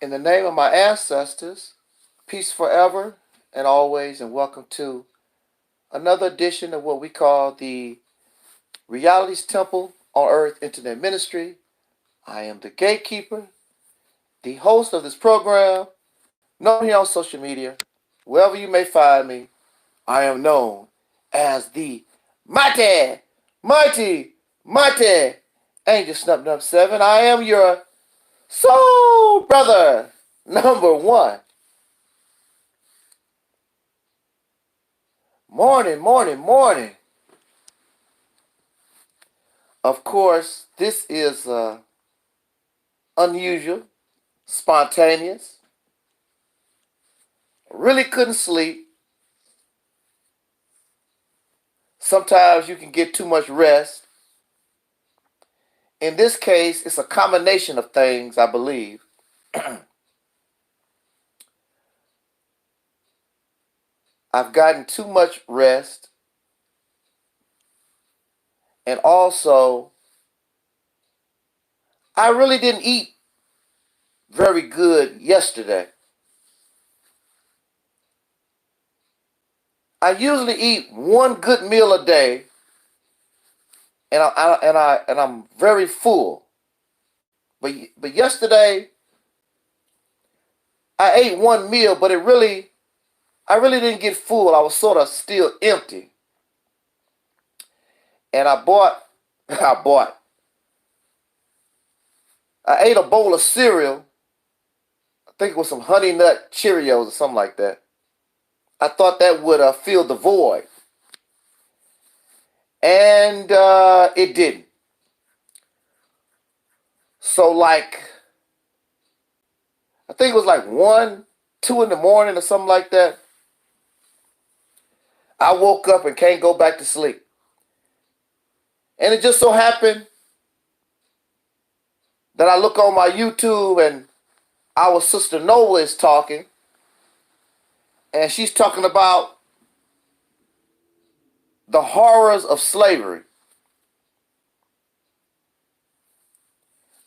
In the name of my ancestors, peace forever and always, and welcome to another edition of what we call the Reality's Temple on Earth Internet Ministry. I am the gatekeeper, the host of this program, known here on social media. Wherever you may find me, I am known as the mighty Angel Snub 7. I am your soul brother number one. Morning. Of course, this is unusual, spontaneous. Really couldn't sleep. Sometimes you can get too much rest. In this case, it's a combination of things, I believe. I've gotten too much rest. And also, I really didn't eat very good yesterday. I usually eat one good meal a day, and I'm very full. But yesterday, I ate one meal, but I really didn't get full. I was sort of still empty. And I ate a bowl of cereal. I think it was some Honey Nut Cheerios or something like that. I thought that would fill the void. And it didn't. So I think it was like 1, 2 in the morning or something like that. I woke up and can't go back to sleep. And it just so happened that I look on my YouTube and our sister Noah is talking. And she's talking about the horrors of slavery.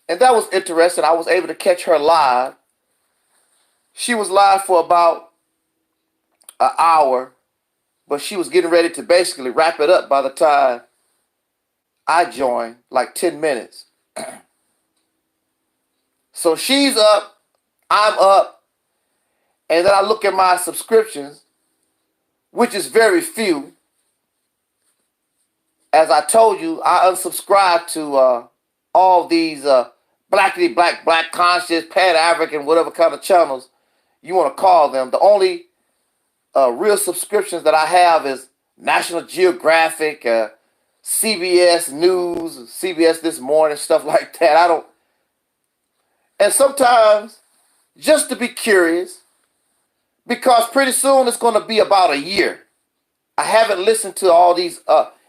And that was interesting. I was able to catch her live. She was live for about an hour, but she was getting ready to basically wrap it up by the time I joined, like 10 minutes. So she's up, I'm up, and then I look at my subscriptions, which is very few. As I told you, I unsubscribed to all these blackity black, black conscious, Pan-African, whatever kind of channels you want to call them. The only real subscriptions that I have is National Geographic, CBS News, CBS This Morning, stuff like that. And sometimes, just to be curious, because pretty soon it's going to be about a year. I haven't listened to all these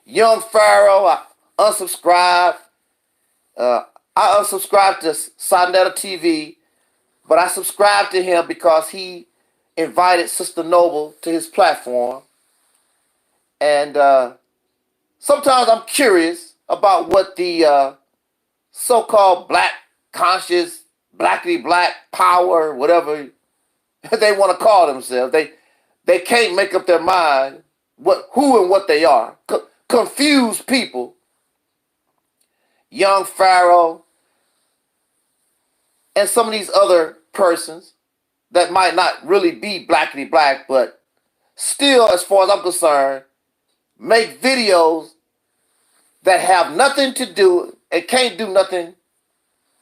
Young Pharaoh. I unsubscribed. I unsubscribed to Sonetta TV, but I subscribed to him because he invited Sister Noble to his platform. And sometimes I'm curious about what the so-called black conscious, blackity black power, whatever they want to call themselves. They can't make up their mind who and what they are. Confused people. Young Pharaoh and some of these other persons that might not really be blackity black, but still, as far as I'm concerned, make videos that have nothing to do and can't do nothing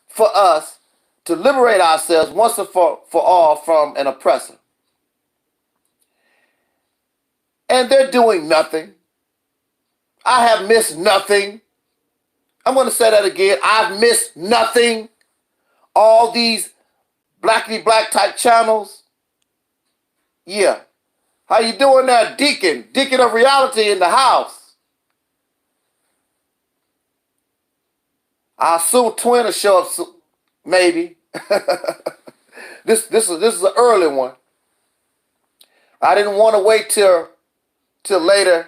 for us to liberate ourselves once and for all from an oppressor. And they're doing nothing. I have missed nothing. I'm going to say that again. I've missed nothing. All these blackity black type channels. Yeah. How you doing there, Deacon? Deacon of Reality in the house. I assume Twin will show up maybe. This is an early one. I didn't want to wait till later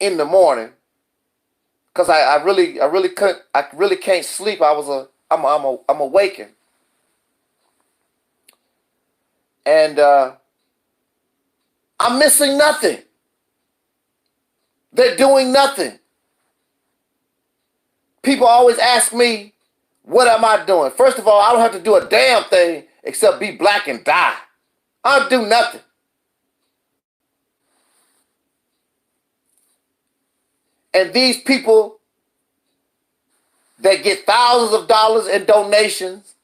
in the morning because I really can't sleep. I'm awakened. And I'm missing nothing. They're doing nothing. People always ask me, what am I doing? First of all, I don't have to do a damn thing except be black and die. I don't do nothing. And these people that get thousands of dollars in donations,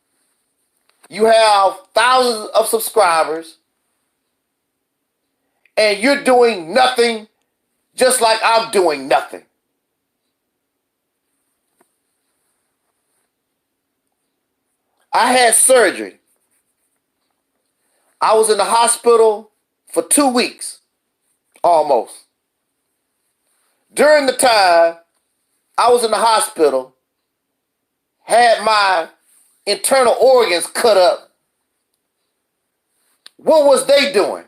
you have thousands of subscribers, and you're doing nothing just like I'm doing nothing. I had surgery. I was in the hospital for 2 weeks, almost. During the time I was in the hospital, had my internal organs cut up, what was they doing?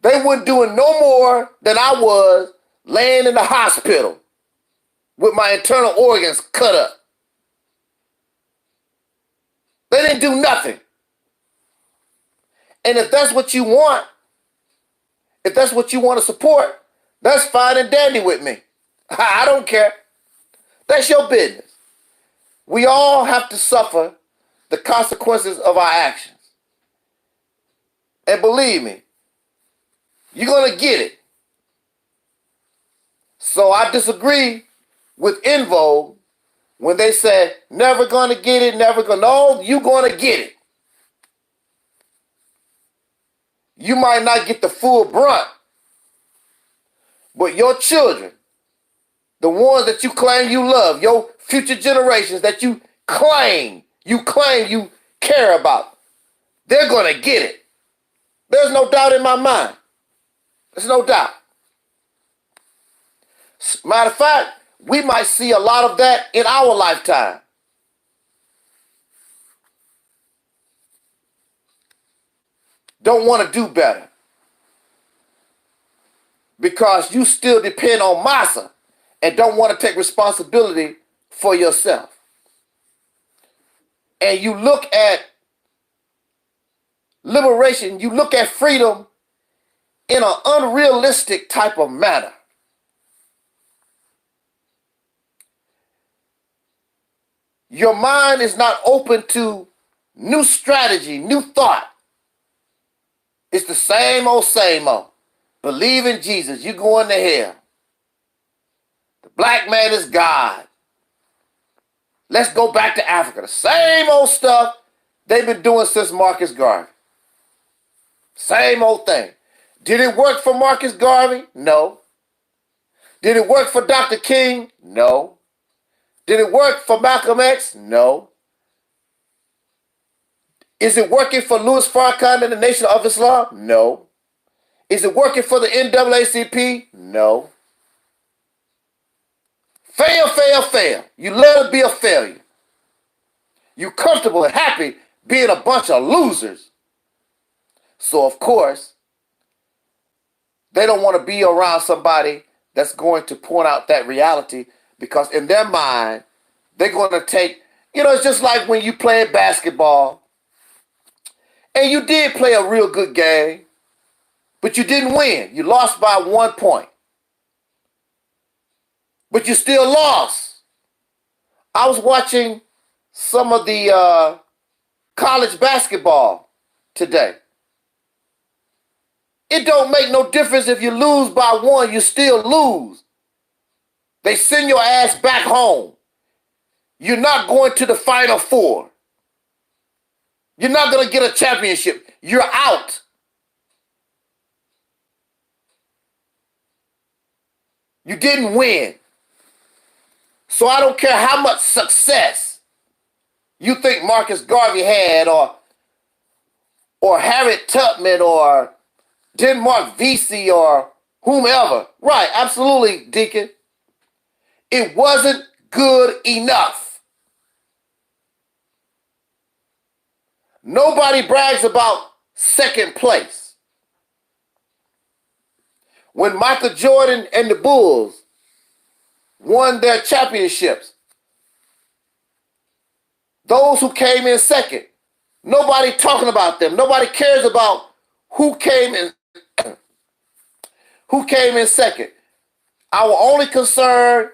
They weren't doing no more than I was laying in the hospital with my internal organs cut up. They didn't do nothing. And if that's what you want, if that's what you want to support, that's fine and dandy with me. I don't care. That's your business. We all have to suffer the consequences of our actions. And believe me, you're going to get it. So I disagree with En Vogue when they say, never going to get it, never going to. No, you're going to get it. You might not get the full brunt, but your children, the ones that you claim you love, your future generations that you claim you care about, they're going to get it. There's no doubt in my mind. There's no doubt. Matter of fact, we might see a lot of that in our lifetime. Don't want to do better because you still depend on massa and don't want to take responsibility for yourself. And you look at liberation, you look at freedom in an unrealistic type of manner. Your mind is not open to new strategy, new thought. It's the same old, same old. Believe in Jesus, you're going to hell. The black man is God. Let's go back to Africa. The same old stuff they've been doing since Marcus Garvey. Same old thing. Did it work for Marcus Garvey? No. Did it work for Dr. King? No. Did it work for Malcolm X? No. Is it working for Louis Farrakhan and the Nation of Islam? No. Is it working for the NAACP? No. Fail, fail, fail. You love to be a failure. You comfortable and happy being a bunch of losers. So, of course, they don't want to be around somebody that's going to point out that reality, because in their mind, they're going to take, it's just like when you play basketball and you did play a real good game, but you didn't win. You lost by 1 point. But you still lost. I was watching some of the college basketball today. It don't make no difference if you lose by 1, you still lose. They send your ass back home. You're not going to the Final Four. You're not going to get a championship. You're out. You didn't win. So I don't care how much success you think Marcus Garvey had, or Harriet Tubman, or Denmark Vesey, or whomever. Right, absolutely, Deacon. It wasn't good enough. Nobody brags about second place. When Michael Jordan and the Bulls won their championships, those who came in second, Nobody talking about them. Nobody cares about who came in second. Our only concern,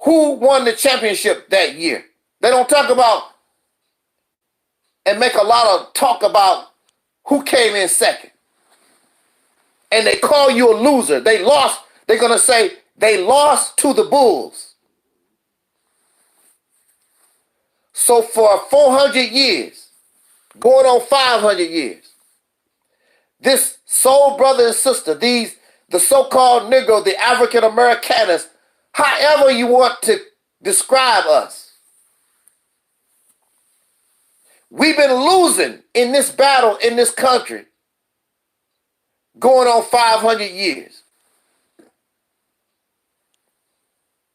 who won the championship that year. They don't talk about and make a lot of talk about who came in second. And they call you a loser. They lost. They're going to say they lost to the Bulls. So for 400 years, going on 500 years, this soul brother and sister, the so-called Negro, the African Americaners, however you want to describe us, we've been losing in this battle in this country going on 500 years.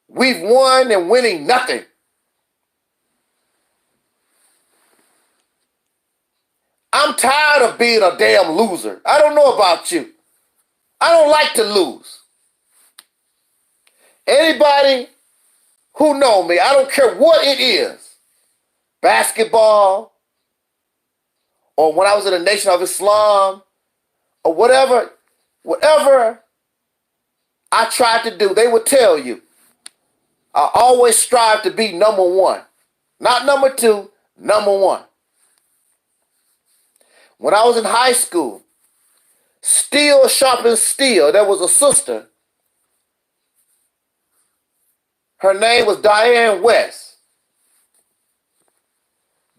We've won and winning nothing. I'm tired of being a damn loser. I don't know about you. I don't like to lose. Anybody who know me, I don't care what it is, basketball, or when I was in the Nation of Islam, or whatever I tried to do, they would tell you, I always strive to be number one. Not number two, number one. When I was in high school, steel sharpens steel. There was a sister. Her name was Diane West.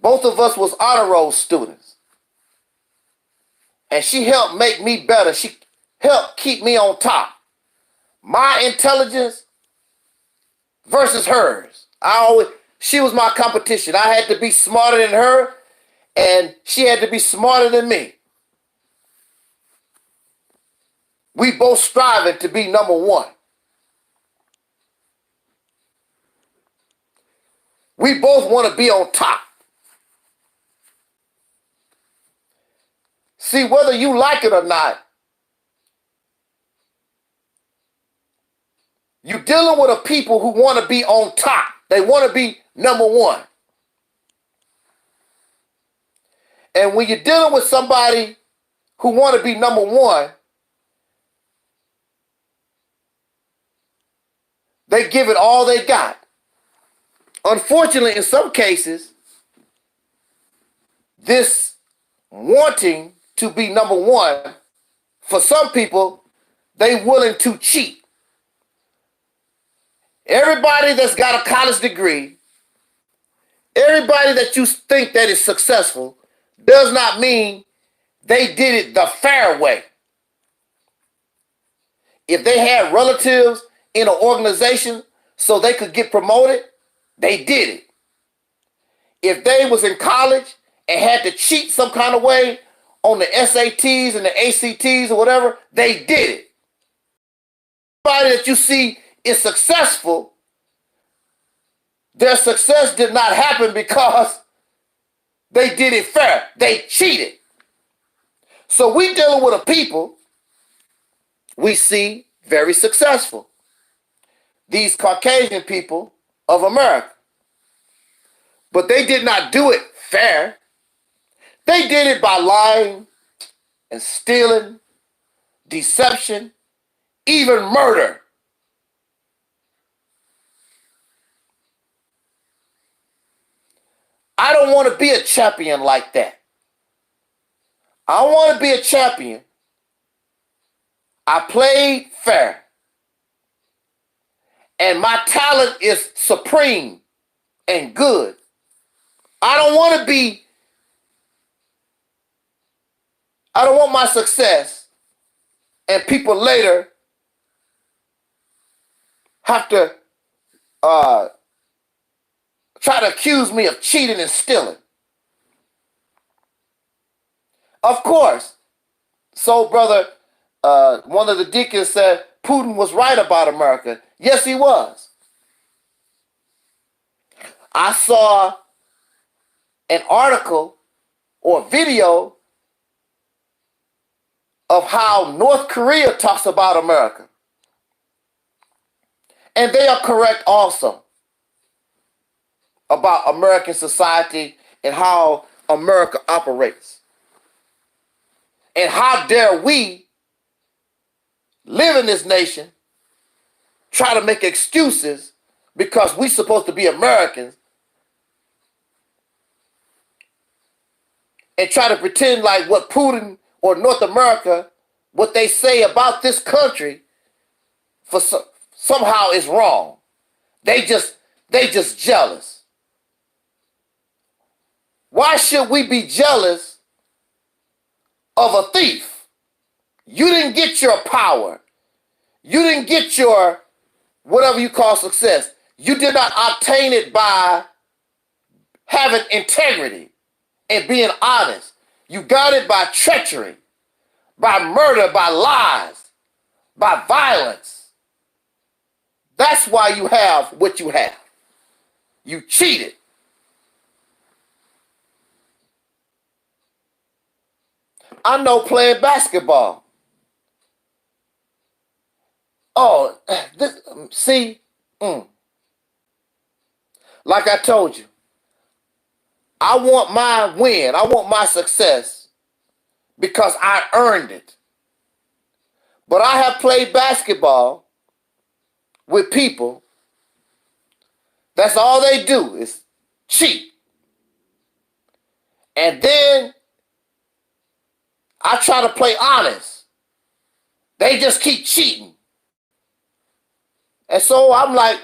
Both of us was honor roll students. And she helped make me better. She helped keep me on top. My intelligence versus hers. She was my competition. I had to be smarter than her, and she had to be smarter than me. We both striving to be number one. We both want to be on top. See, whether you like it or not, you're dealing with a people who want to be on top. They want to be number one. And when you're dealing with somebody who want to be number one, they give it all they got. Unfortunately, in some cases, this wanting to be number one, for some people, they willing to cheat. Everybody that's got a college degree, everybody that you think that is successful, does not mean they did it the fair way. If they had relatives in an organization so they could get promoted, they did it. If they was in college and had to cheat some kind of way on the SATs and the ACTs or whatever, they did it. Everybody that you see is successful, their success did not happen because they did it fair. They cheated. So we dealing with a people we see very successful. These Caucasian people of America. But they did not do it fair. They did it by lying and stealing, deception, even murder. I don't want to be a champion like that. I want to be a champion. I played fair. And my talent is supreme and good. I don't want my success and people later have to try to accuse me of cheating and stealing. Of course, soul brother, one of the deacons said Putin was right about America. Yes, he was. I saw an article or video of how North Korea talks about America. And they are correct also about American society and how America operates. And how dare we live in this nation, try to make excuses because we're supposed to be Americans and try to pretend like what Putin or North America, what they say about this country, for somehow is wrong. They just jealous. Why should we be jealous of a thief? You didn't get your power. You didn't get your whatever you call success. You did not obtain it by having integrity and being honest. You got it by treachery, by murder, by lies, by violence. That's why you have what you have. You cheated. I know playing basketball. Oh, like I told you, I want my win. I want my success because I earned it. But I have played basketball with people. That's all they do is cheat. And then I try to play honest. They just keep cheating. And so I'm like,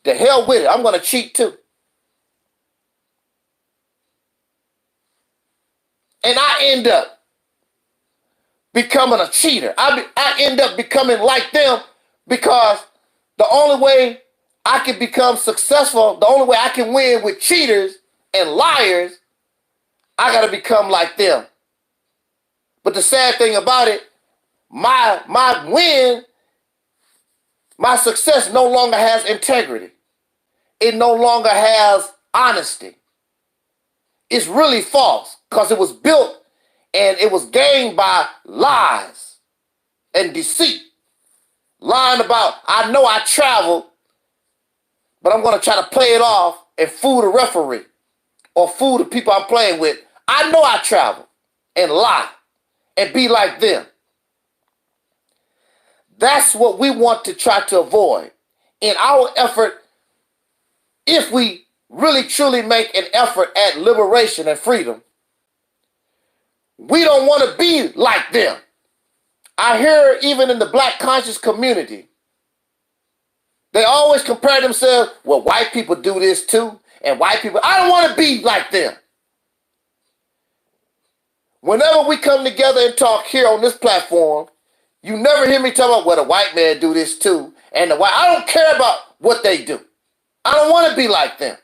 the hell with it. I'm going to cheat too. And I end up becoming a cheater. I end up becoming like them because the only way I can become successful, the only way I can win with cheaters and liars, I got to become like them. But the sad thing about it, my win, my success no longer has integrity. It no longer has honesty. It's really false because it was built and it was gained by lies and deceit. Lying about, I know I traveled, but I'm going to try to play it off and fool the referee or fool the people I'm playing with. I know I traveled and lie and be like them. That's what we want to try to avoid. In our effort, if we really truly make an effort at liberation and freedom, we don't want to be like them. I hear even in the black conscious community, they always compare themselves, well, white people do this too, and white people, I don't want to be like them. Whenever we come together and talk here on this platform, you never hear me talk about, well, the white man do this too, and the white, I don't care about what they do. I don't want to be like them.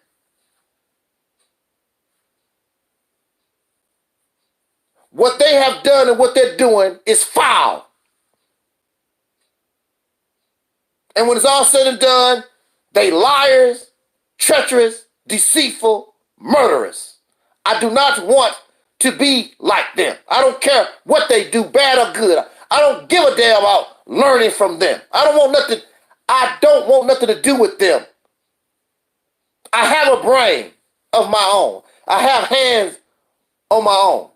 What they have done and what they're doing is foul. And when it's all said and done, they liars, treacherous, deceitful, murderous. I do not want to be like them. I don't care what they do, bad or good. I don't give a damn about learning from them. I don't want nothing to do with them. I have a brain of my own. I have hands on my own.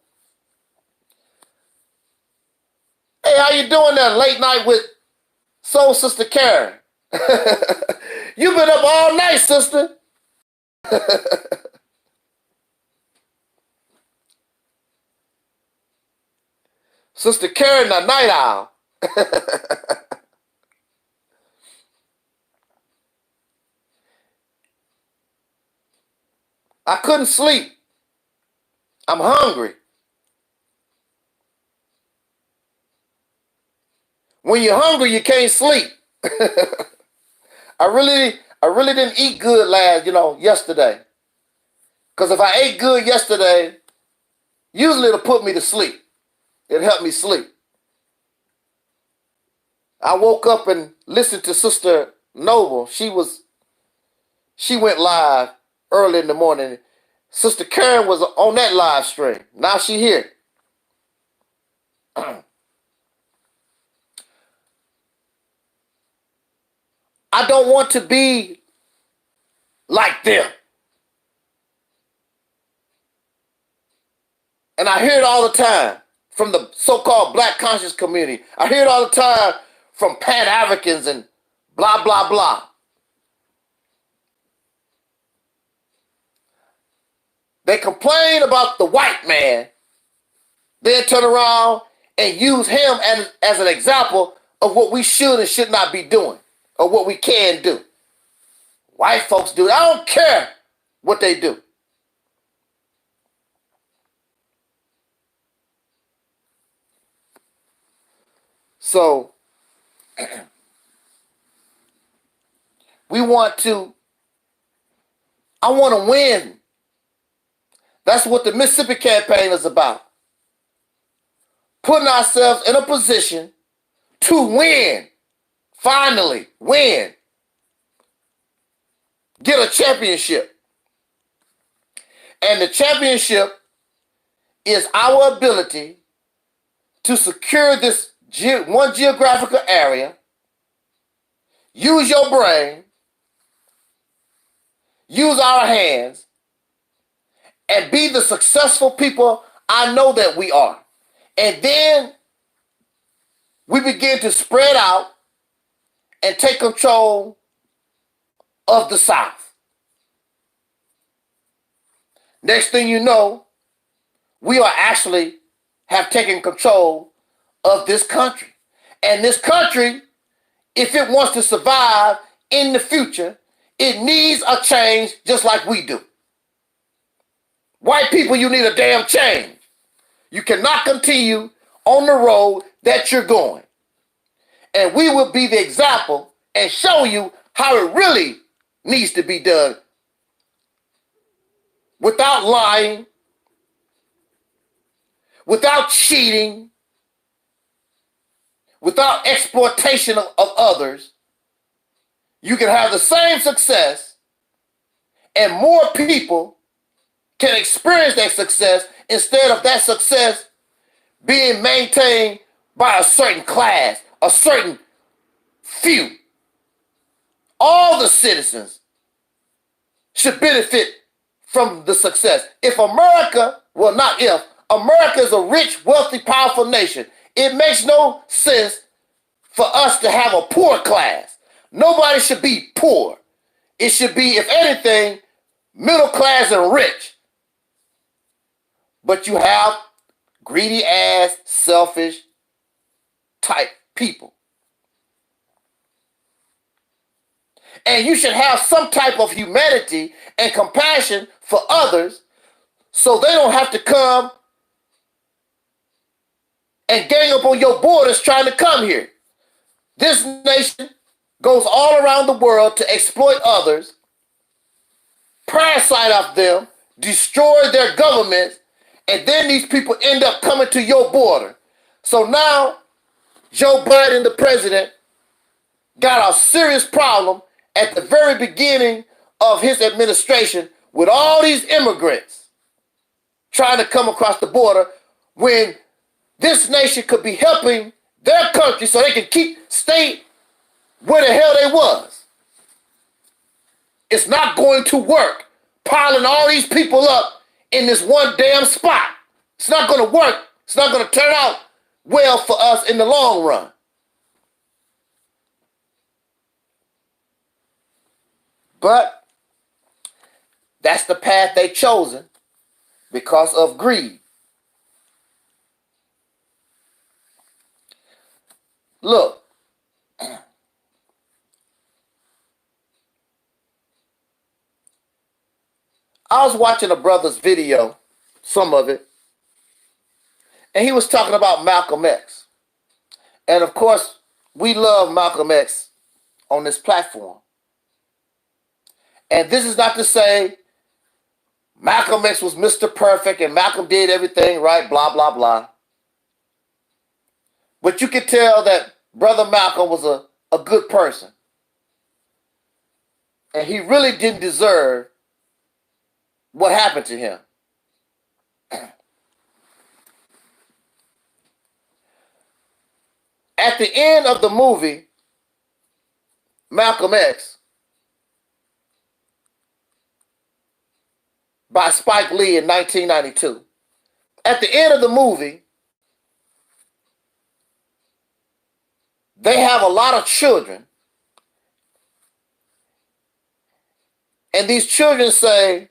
Hey, how you doing there late night with Soul Sister Karen? You've been up all night, sister. Sister Karen, the night owl. I couldn't sleep. I'm hungry. When you're hungry, you can't sleep. I really didn't eat good yesterday. Because if I ate good yesterday, usually it'll put me to sleep. It helped me sleep. I woke up and listened to Sister Noble. She went live early in the morning. Sister Karen was on that live stream. Now she here. I don't want to be like them. And I hear it all the time from the so-called black conscious community. I hear it all the time from Pan-Africans and blah, blah, blah. They complain about the white man, then turn around and use him as an example of what we should and should not be doing, or what we can do. White folks do. I don't care what they do. So, I want to win. That's what the Mississippi campaign is about. Putting ourselves in a position to win. Finally, win. Get a championship. And the championship is our ability to secure this one geographical area, use your brain, use our hands, and be the successful people I know that we are. And then we begin to spread out and take control of the South. Next thing you know, we are actually have taken control of this country. And this country, if it wants to survive in the future, it needs a change just like we do. White people, you need a damn change. You cannot continue on the road that you're going. And we will be the example and show you how it really needs to be done without lying, without cheating, without exploitation of others. You can have the same success, and more people can experience that success instead of that success being maintained by a certain class, a certain few. All the citizens should benefit from the success. If America, well, not if, America is a rich, wealthy, powerful nation, it makes no sense for us to have a poor class. Nobody should be poor. It should be, if anything, middle class and rich. But you have greedy ass, selfish type people. And you should have some type of humanity and compassion for others so they don't have to come and gang up on your borders trying to come here. This nation goes all around the world to exploit others, parasite off them, destroy their governments, and then these people end up coming to your border. So now, Joe Biden, the president, got a serious problem at the very beginning of his administration with all these immigrants trying to come across the border when this nation could be helping their country so they can stay where the hell they was. It's not going to work piling all these people up in this one damn spot. It's not going to work. It's not going to turn out well for us in the long run. But that's the path they've chosen because of greed. Look, I was watching a brother's video, some of it, and he was talking about Malcolm X. And of course, we love Malcolm X on this platform. And this is not to say Malcolm X was Mr. Perfect and Malcolm did everything right, blah, blah, blah. But you could tell that Brother Malcolm was a good person. And he really didn't deserve what happened to him. At the end of the movie, Malcolm X, by Spike Lee in 1992, at the end of the movie, they have a lot of children. And these children say,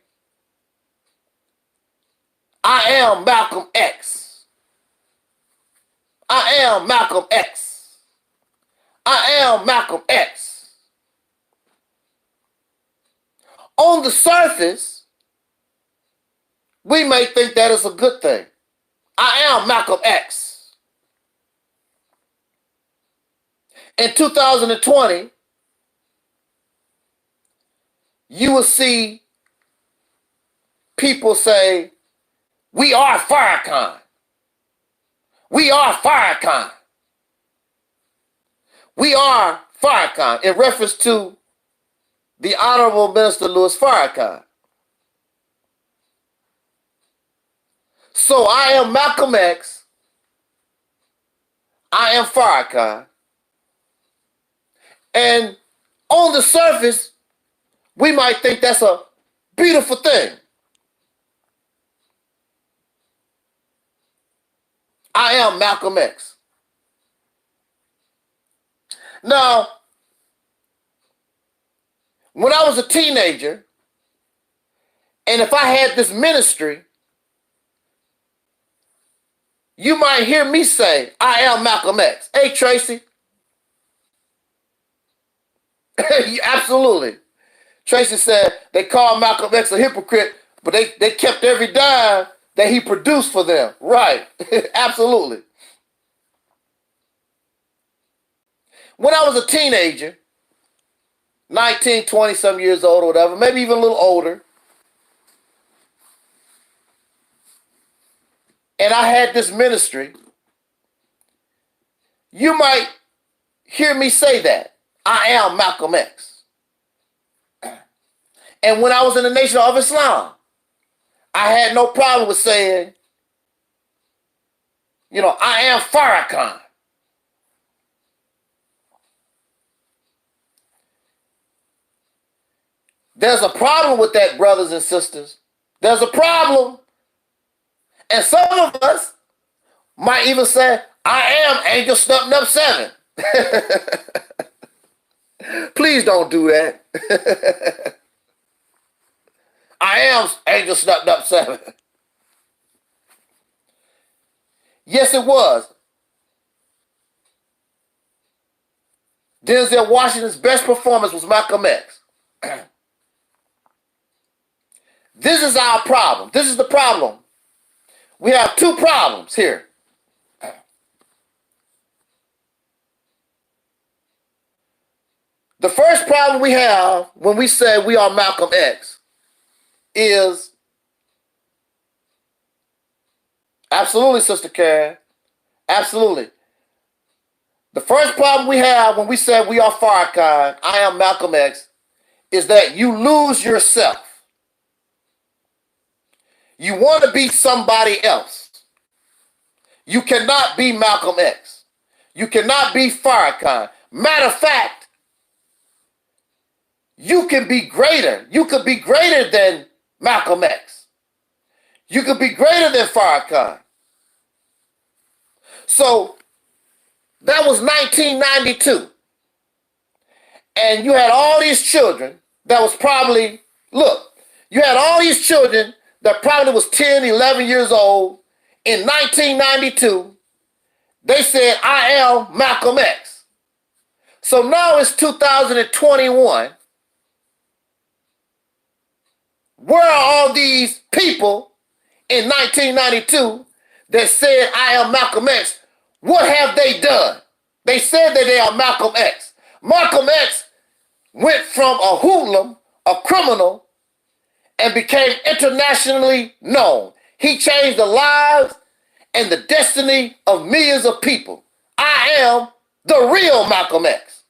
I am Malcolm X. I am Malcolm X. I am Malcolm X. On the surface, we may think that is a good thing. I am Malcolm X. In 2020, you will see people say, we are Farrakhan. We are Farrakhan. We are Farrakhan, in reference to the Honorable Minister Louis Farrakhan. So I am Malcolm X. I am Farrakhan. And on the surface, we might think that's a beautiful thing. I am Malcolm X. Now, when I was a teenager, and if I had this ministry, you might hear me say, I am Malcolm X. Hey, Tracy. Absolutely. Tracy said they called Malcolm X a hypocrite, but they kept every dime that he produced for them. Right. Absolutely. When I was a teenager, 19, 20 some years old or whatever, maybe even a little older, and I had this ministry, you might hear me say that. I am Malcolm X. And when I was in the Nation of Islam, I had no problem with saying, I am Farrakhan. There's a problem with that, brothers and sisters. There's a problem. And some of us might even say, I am Angel Stumping Up 7. Please don't do that. I am Angel Stumping Up 7. Yes, it was. Denzel Washington's best performance was Malcolm X. This is our problem. This is the problem. We have two problems here. The first problem we have when we say we are Malcolm X is, absolutely, Sister Karen, absolutely. The first problem we have when we say we are Farrakhan, I am Malcolm X, is that you lose yourself. You want to be somebody else. You cannot be Malcolm X. You cannot be Farrakhan. Matter of fact, you can be greater. You could be greater than Malcolm X. You could be greater than Farrakhan. So that was 1992. And you had all these children that was probably, you had all these children that probably was 10, 11 years old in 1992. They said, I am Malcolm X. So now it's 2021. Where are all these people in 1992 that said, I am Malcolm X? What have they done? They said that they are Malcolm X. Malcolm X went from a hoodlum, a criminal, and became internationally known. He changed the lives and the destiny of millions of people. I am the real Malcolm X.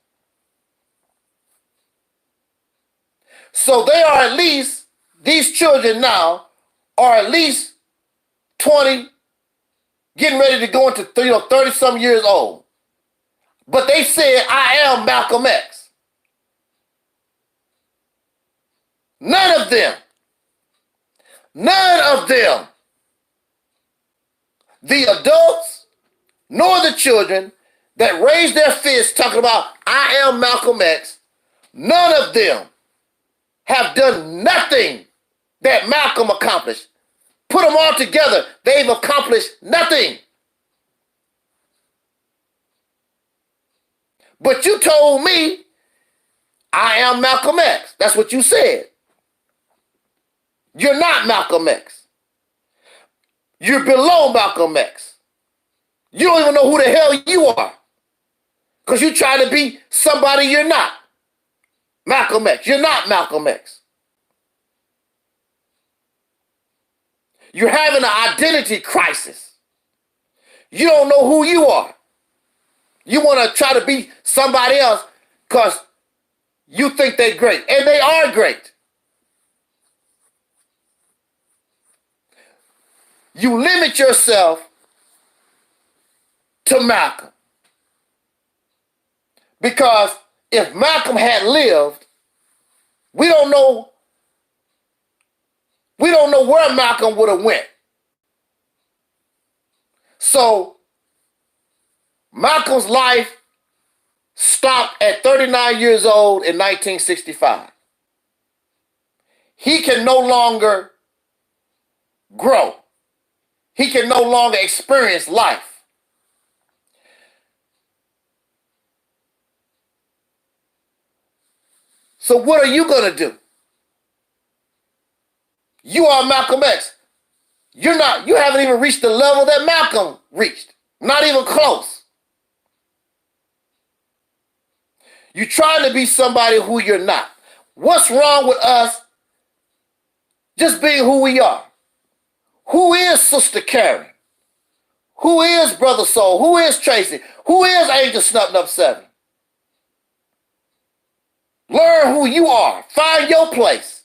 So they are at least, these children now are at least 20, getting ready to go into 30 some years old. But they said, I am Malcolm X. None of them the adults nor the children that raised their fists talking about, I am Malcolm X, none of them have done nothing that Malcolm accomplished. Put them all together, they've accomplished nothing. But you told me I am Malcolm X. That's what you said. You're not Malcolm X. You're below Malcolm X. You don't even know who the hell you are. Because you're trying to be somebody you're not. Malcolm X. You're not Malcolm X. You're having an identity crisis. You don't know who you are. You want to try to be somebody else because you think they're great. And they are great. You limit yourself to Malcolm. Because if Malcolm had lived, we don't know where Malcolm would have went. So Malcolm's life stopped at 39 years old in 1965. He can no longer grow. He can no longer experience life. So what are you going to do? You are Malcolm X. You haven't even reached the level that Malcolm reached. Not even close. You're trying to be somebody who you're not. What's wrong with us just being who we are? Who is Sister Karen? Who is Brother Soul? Who is Tracy? Who is Angel Snubbed Up 7? Learn who you are. Find your place.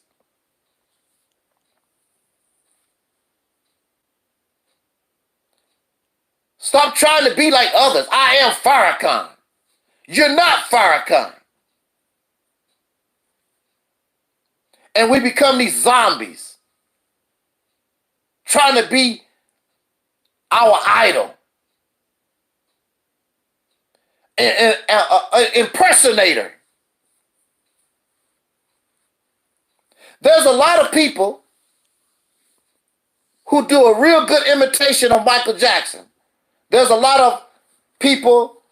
Stop trying to be like others. I am Farrakhan. You're not Farrakhan. And we become these zombies, trying to be our idol. An impersonator. There's a lot of people who do a real good imitation of Michael Jackson. There's a lot of people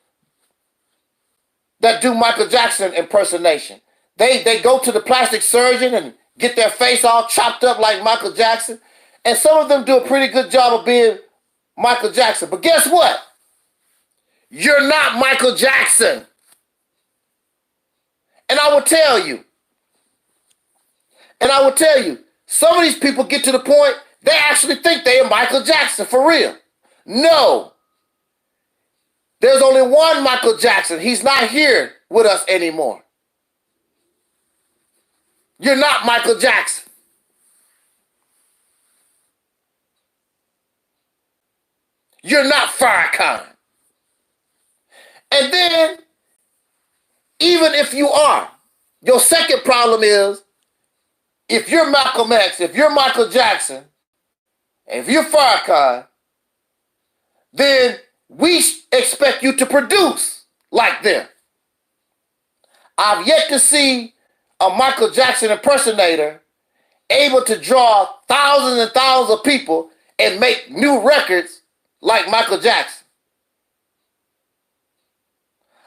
that do Michael Jackson impersonation. They go to the plastic surgeon and get their face all chopped up like Michael Jackson. And some of them do a pretty good job of being Michael Jackson. But guess what? You're not Michael Jackson. And I will tell you, some of these people get to the point, they actually think they are Michael Jackson for real. No. There's only one Michael Jackson. He's not here with us anymore. You're not Michael Jackson. You're not Farrakhan. And then, even if you are, your second problem is, if you're Malcolm X, if you're Michael Jackson, if you're Farrakhan, then we expect you to produce like them. I've yet to see a Michael Jackson impersonator able to draw thousands and thousands of people and make new records like Michael Jackson.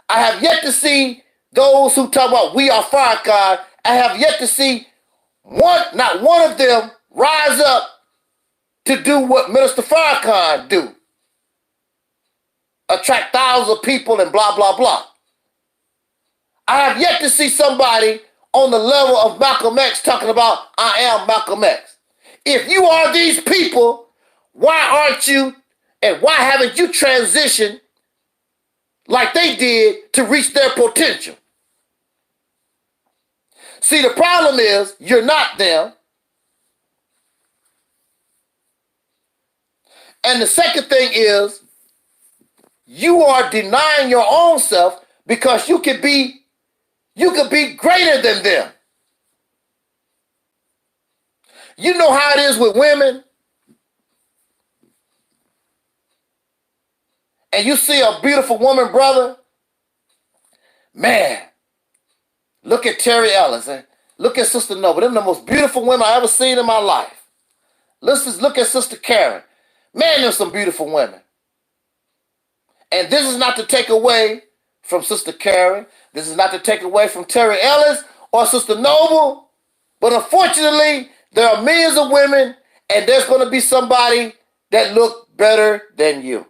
I have yet to see those who talk about we are Farrakhan. I have yet to see not one of them rise up to do what Minister Farrakhan do. Attract thousands of people and blah, blah, blah. I have yet to see somebody on the level of Malcolm X talking about, I am Malcolm X. If you are these people, why aren't you, and why haven't you transitioned like they did to reach their potential? See, the problem is you're not them. And the second thing is you are denying your own self because you could be greater than them. You know how it is with women. and you see a beautiful woman, brother, man, look at Terry Ellis, and look at Sister Nova. Them the most beautiful women I ever seen in my life. Let's just look at Sister Karen. Man, there's some beautiful women. And this is not to take away from Sister Karen. This is not to take away from Terry Ellis or Sister Noble. But unfortunately, there are millions of women, and there's going to be somebody that look better than you.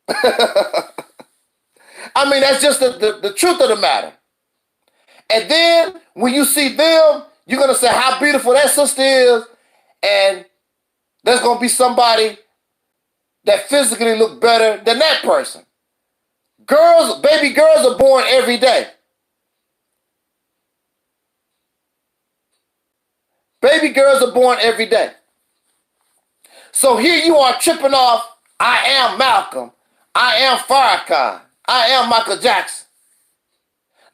I mean, that's just the truth of the matter. And then when you see them, you're going to say how beautiful that sister is, and there's going to be somebody that physically look better than that person. Girls, baby girls are born every day. Baby girls are born every day. So here you are tripping off, I am Malcolm, I am Farrakhan, I am Michael Jackson.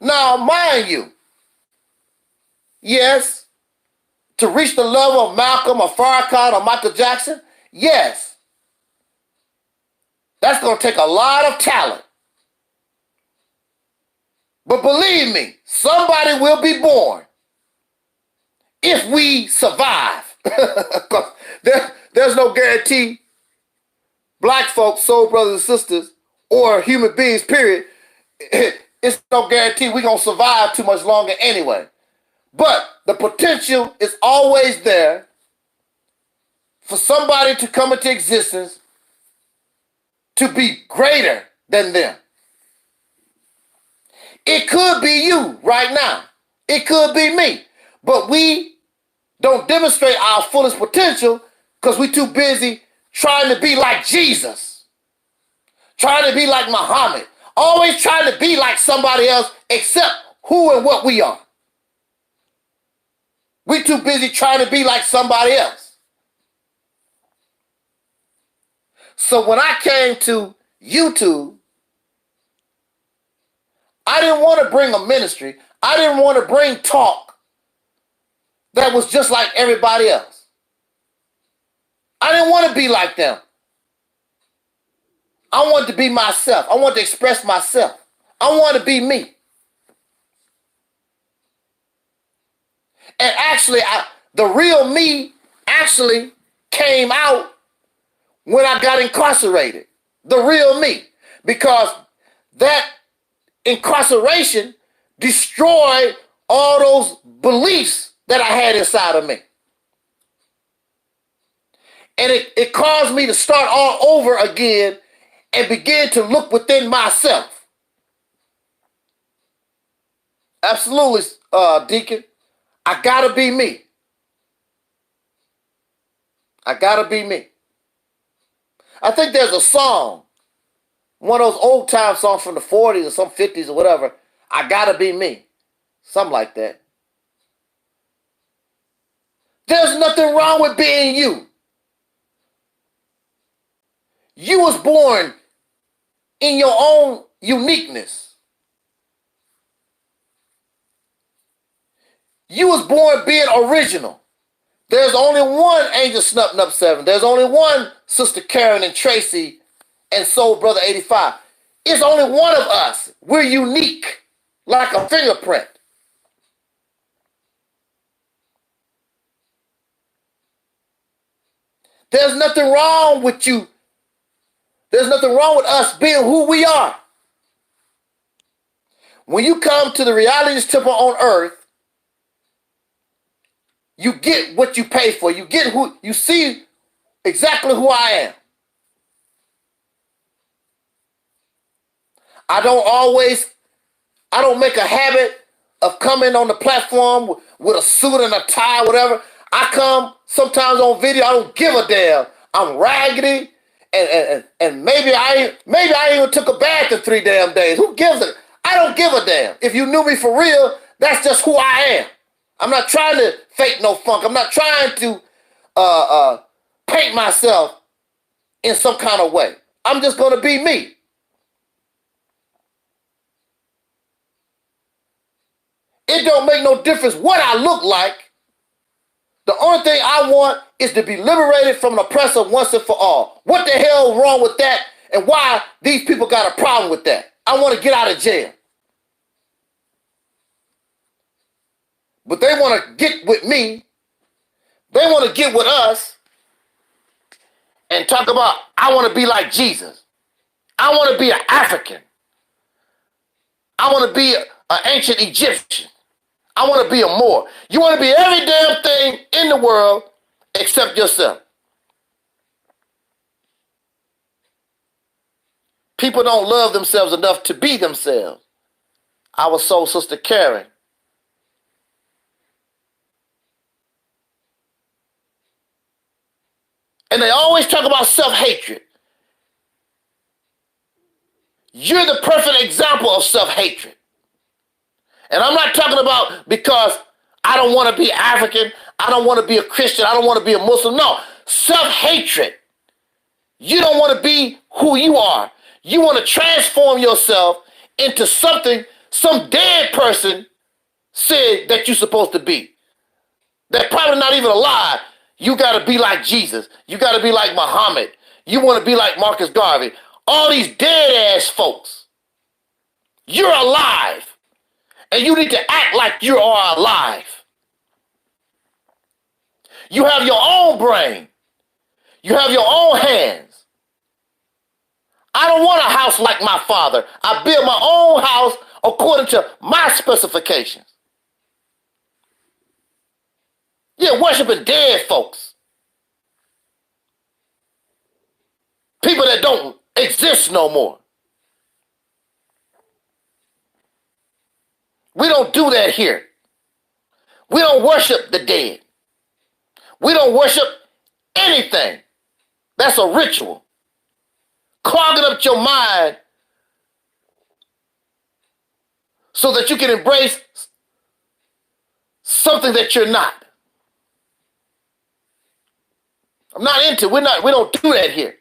Now, mind you, yes, to reach the level of Malcolm or Farrakhan or Michael Jackson, yes, that's going to take a lot of talent. But believe me, somebody will be born if we survive. Because there's no guarantee black folks, soul brothers and sisters, or human beings, period, it's no guarantee we're going to survive too much longer anyway. But the potential is always there for somebody to come into existence to be greater than them. It could be you right now. It could be me. But we don't demonstrate our fullest potential because we're too busy trying to be like Jesus, trying to be like Muhammad, always trying to be like somebody else except who and what we are. We're too busy trying to be like somebody else. So when I came to YouTube, I didn't want to bring a ministry. I didn't want to bring talk that was just like everybody else. I didn't want to be like them. I wanted to be myself. I wanted to express myself. I wanted to be me. And actually, the real me actually came out when I got incarcerated. The real me. Because that incarceration destroyed all those beliefs that I had inside of me. And it caused me to start all over again and begin to look within myself. Absolutely, Deacon. I gotta be me. I gotta be me. I think there's a song, one of those old time songs from the 40s or some 50s or whatever. I gotta be me. Something like that. There's nothing wrong with being you. You was born in your own uniqueness. You was born being original. There's only one Angel Snup Nup 7. There's only one Sister Karen and Tracy and Soul Brother 85. It's only one of us. We're unique, like a fingerprint. There's nothing wrong with you. There's nothing wrong with us being who we are. When you come to the Reality's Temple on Earth, you get what you pay for. You get who you see exactly who I am. I don't make a habit of coming on the platform with a suit and a tie, whatever. I come sometimes on video, I don't give a damn. I'm raggedy, and maybe I even took a bath in 3 damn days. Who gives it? I don't give a damn. If you knew me for real, that's just who I am. I'm not trying to fake no funk. I'm not trying to paint myself in some kind of way. I'm just going to be me. It don't make no difference what I look like. The only thing I want is to be liberated from an oppressor once and for all. What the hell wrong with that? and why these people got a problem with that. I want to get out of jail. But they want to get with me. They want to get with us and talk about, I want to be like Jesus. I want to be an African. I want to be an ancient Egyptian. I want to be a Moor. You want to be every damn thing in the world except yourself. People don't love themselves enough to be themselves. Our soul sister Karen. And they always talk about self-hatred. You're the perfect example of self-hatred. And I'm not talking about because I don't want to be African, I don't want to be a Christian, I don't want to be a Muslim. No, self-hatred. You don't want to be who you are. You want to transform yourself into something some dead person said that you're supposed to be. They're probably not even alive. You got to be like Jesus. You got to be like Muhammad. You want to be like Marcus Garvey. All these dead-ass folks. You're alive. And you need to act like you are alive. You have your own brain. You have your own hands. I don't want a house like my father. I build my own house according to my specifications. You're worshiping dead folks. People that don't exist no more. We don't do that here. We don't worship the dead. We don't worship anything. That's a ritual. Clogging up your mind so that you can embrace something that you're not. I'm not into, we don't do that here.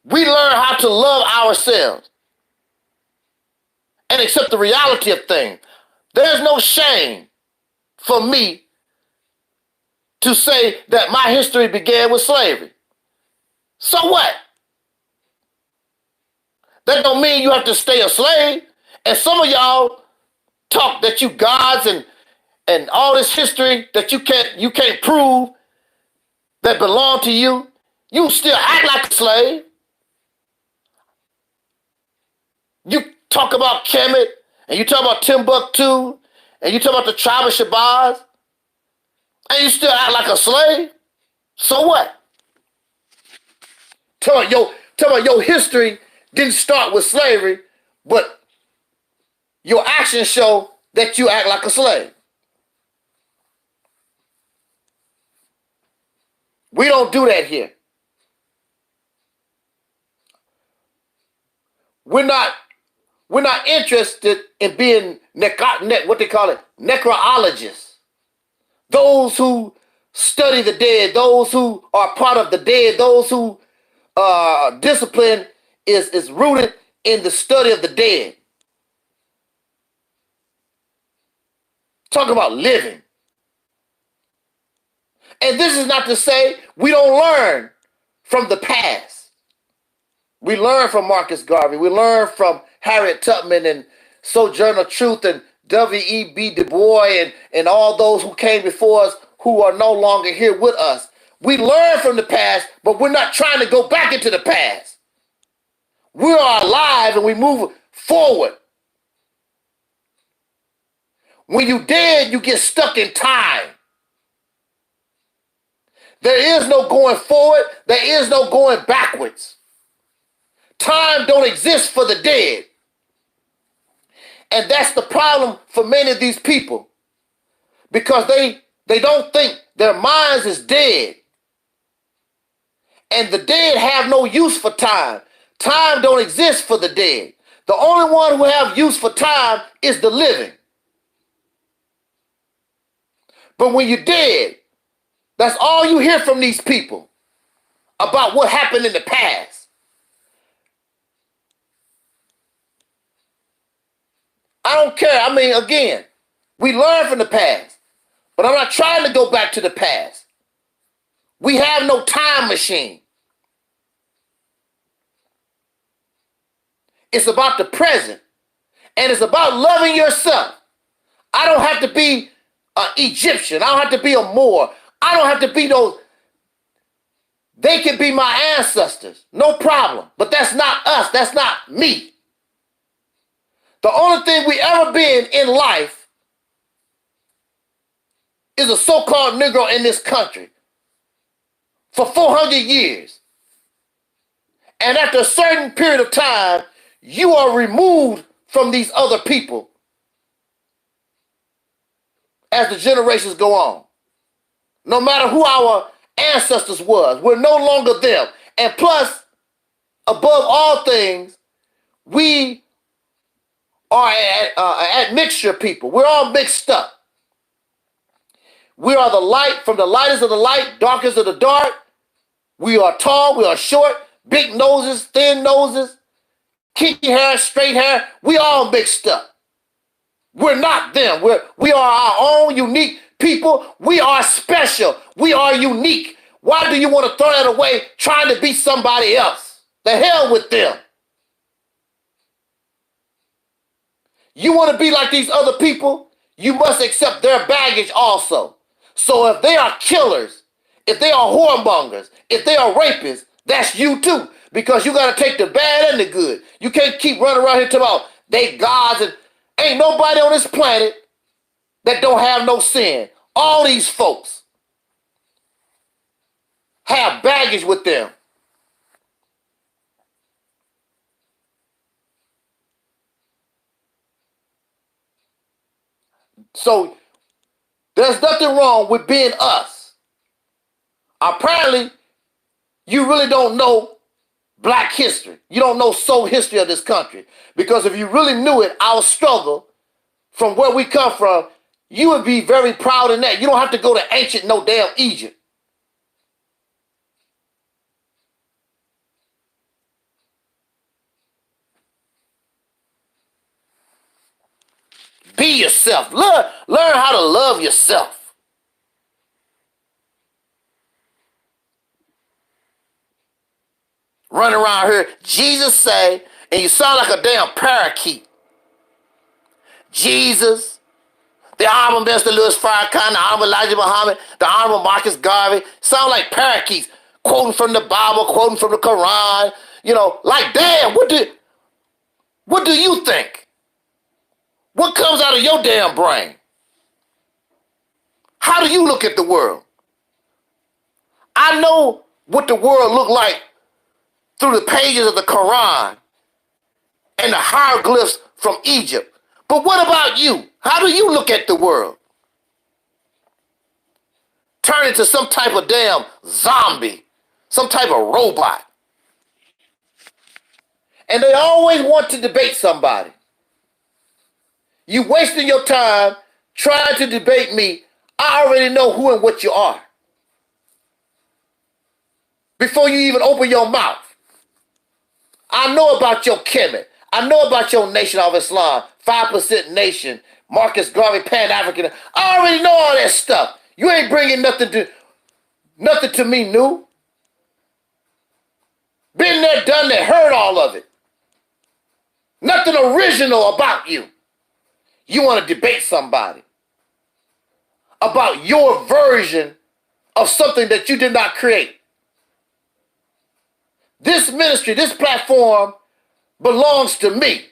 We learn how to love ourselves and accept the reality of things. There's no shame for me to say that my history began with slavery. So what? That don't mean you have to stay a slave. And some of y'all talk that you gods and all this history that you can't prove that belong to you. You still act like a slave. You talk about Kemet, and you talk about Timbuktu, and you talk about the tribe of Shabazz, and you still act like a slave. So what? Tell me your history didn't start with slavery, but your actions show that you act like a slave. We don't do that here. We're not interested in being what they call it, necrologists. Those who study the dead, those who are part of the dead, those who discipline is rooted in the study of the dead. Talk about living. And this is not to say we don't learn from the past. We learn from Marcus Garvey. We learn from Harriet Tubman and Sojourner Truth and W.E.B. Du Bois and all those who came before us who are no longer here with us. We learn from the past, but we're not trying to go back into the past. We are alive and we move forward. When you're dead, you get stuck in time. There is no going forward. There is no going backwards. Time don't exist for the dead. And that's the problem for many of these people. Because they don't think their minds is dead. And the dead have no use for time. Time don't exist for the dead. The only one who have use for time is the living. But when you're dead, that's all you hear from these people about what happened in the past. I don't care. I mean, again, we learn from the past, but I'm not trying to go back to the past. We have no time machine. It's about the present. And it's about loving yourself. I don't have to be an Egyptian. I don't have to be a Moor. I don't have to be those. They can be my ancestors. No problem. But that's not us. That's not me. The only thing we ever been in life is a so-called Negro in this country for 400 years. And after a certain period of time, you are removed from these other people as the generations go on. No matter who our ancestors was, we're no longer them. And plus, above all things, we are an admixture people. We're all mixed up. We are the light, from the lightest of the light, darkest of the dark. We are tall, we are short, big noses, thin noses, kinky hair, straight hair. We all mixed up. We're not them. We are our own unique people. We are special. We are unique. Why do you want to throw that away trying to be somebody else? The hell with them. You want to be like these other people? You must accept their baggage also. So if they are killers, if they are whoremongers, if they are rapists, that's you too. Because you got to take the bad and the good. You can't keep running around here talking about they gods, and ain't nobody on this planet that don't have no sin. All these folks have baggage with them. So there's nothing wrong with being us. Apparently, you really don't know black history. You don't know soul history of this country. Because if you really knew it, our struggle from where we come from, you would be very proud in that. You don't have to go to ancient no damn Egypt. Be yourself. Learn how to love yourself. Run around here, Jesus say, and you sound like a damn parakeet. Jesus, the Honorable Mr. Louis Farrakhan, the Honorable Elijah Muhammad, the Honorable Marcus Garvey, sound like parakeets, quoting from the Bible, quoting from the Quran, you know, like damn, what do you think? What comes out of your damn brain? How do you look at the world? I know what the world looked like through the pages of the Quran and the hieroglyphs from Egypt. But what about you? How do you look at the world? Turn into some type of damn zombie, some type of robot. And they always want to debate somebody. You wasting your time trying to debate me. I already know who and what you are before you even open your mouth. I know about your Kemet. I know about your Nation of Islam, 5% Nation, Marcus Garvey, Pan-African. I already know all that stuff. You ain't bringing nothing to me new. Been there, done that, heard all of it. Nothing original about you. You want to debate somebody about your version of something that you did not create. This ministry, this platform belongs to me.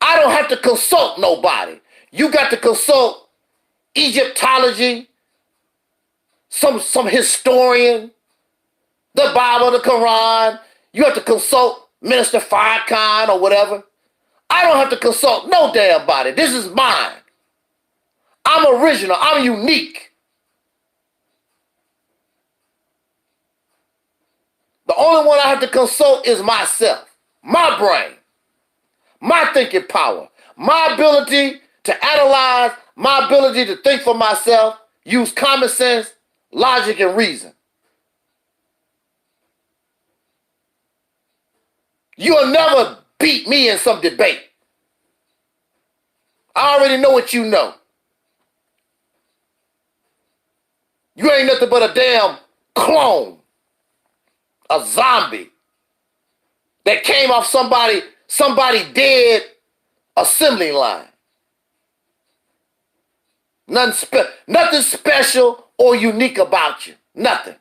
I don't have to consult nobody. You got to consult Egyptology, some historian, the Bible, the Quran. You have to consult Minister Farrakhan or whatever. I don't have to consult no damn body. This is mine. I'm original. I'm unique. The only one I have to consult is myself, my brain, my thinking power, my ability to analyze, my ability to think for myself, use common sense, logic, and reason. You'll never beat me in some debate. I already know what you know. You ain't nothing but a damn clone, a zombie that came off somebody dead assembly line. Nothing special or unique about you. Nothing.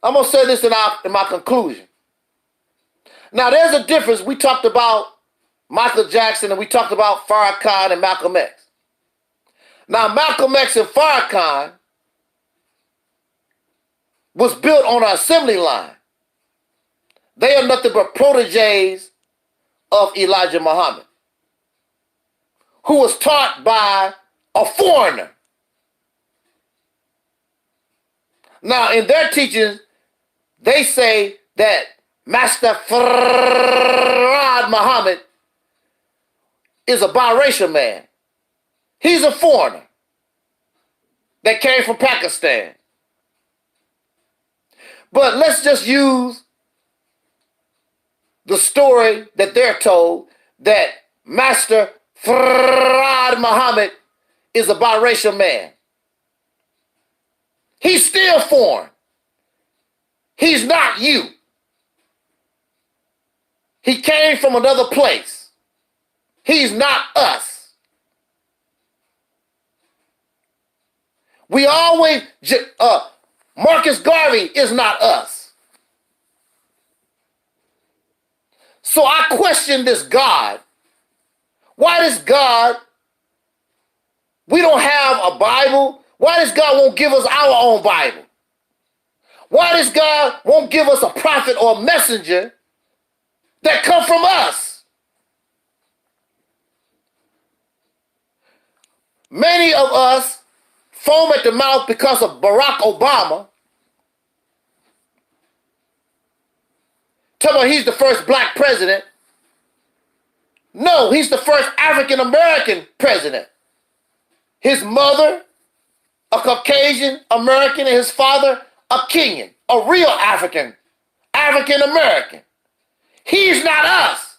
I'm going to say this in my conclusion. Now, there's a difference. We talked about Michael Jackson and we talked about Farrakhan and Malcolm X. Now, Malcolm X and Farrakhan was built on an assembly line. They are nothing but proteges of Elijah Muhammad, who was taught by a foreigner. Now, in their teachings, they say that Master Ibn'rad Muhammad is a biracial man. He's a foreigner that came from Pakistan. But let's just use the story that they're told, that Master Ibn'rad Muhammad is a biracial man. He's still foreign. He's not you. He came from another place. He's not us. We always, Marcus Garvey is not us. So I question this God. Why does God, we don't have a Bible? Why does God won't give us our own Bible? Why does God won't give us a prophet or a messenger that come from us? Many of us foam at the mouth because of Barack Obama. Tell me he's the first black president. No, he's the first African American president. His mother, a Caucasian American, and his father, a Kenyan, a real African American. He's not us.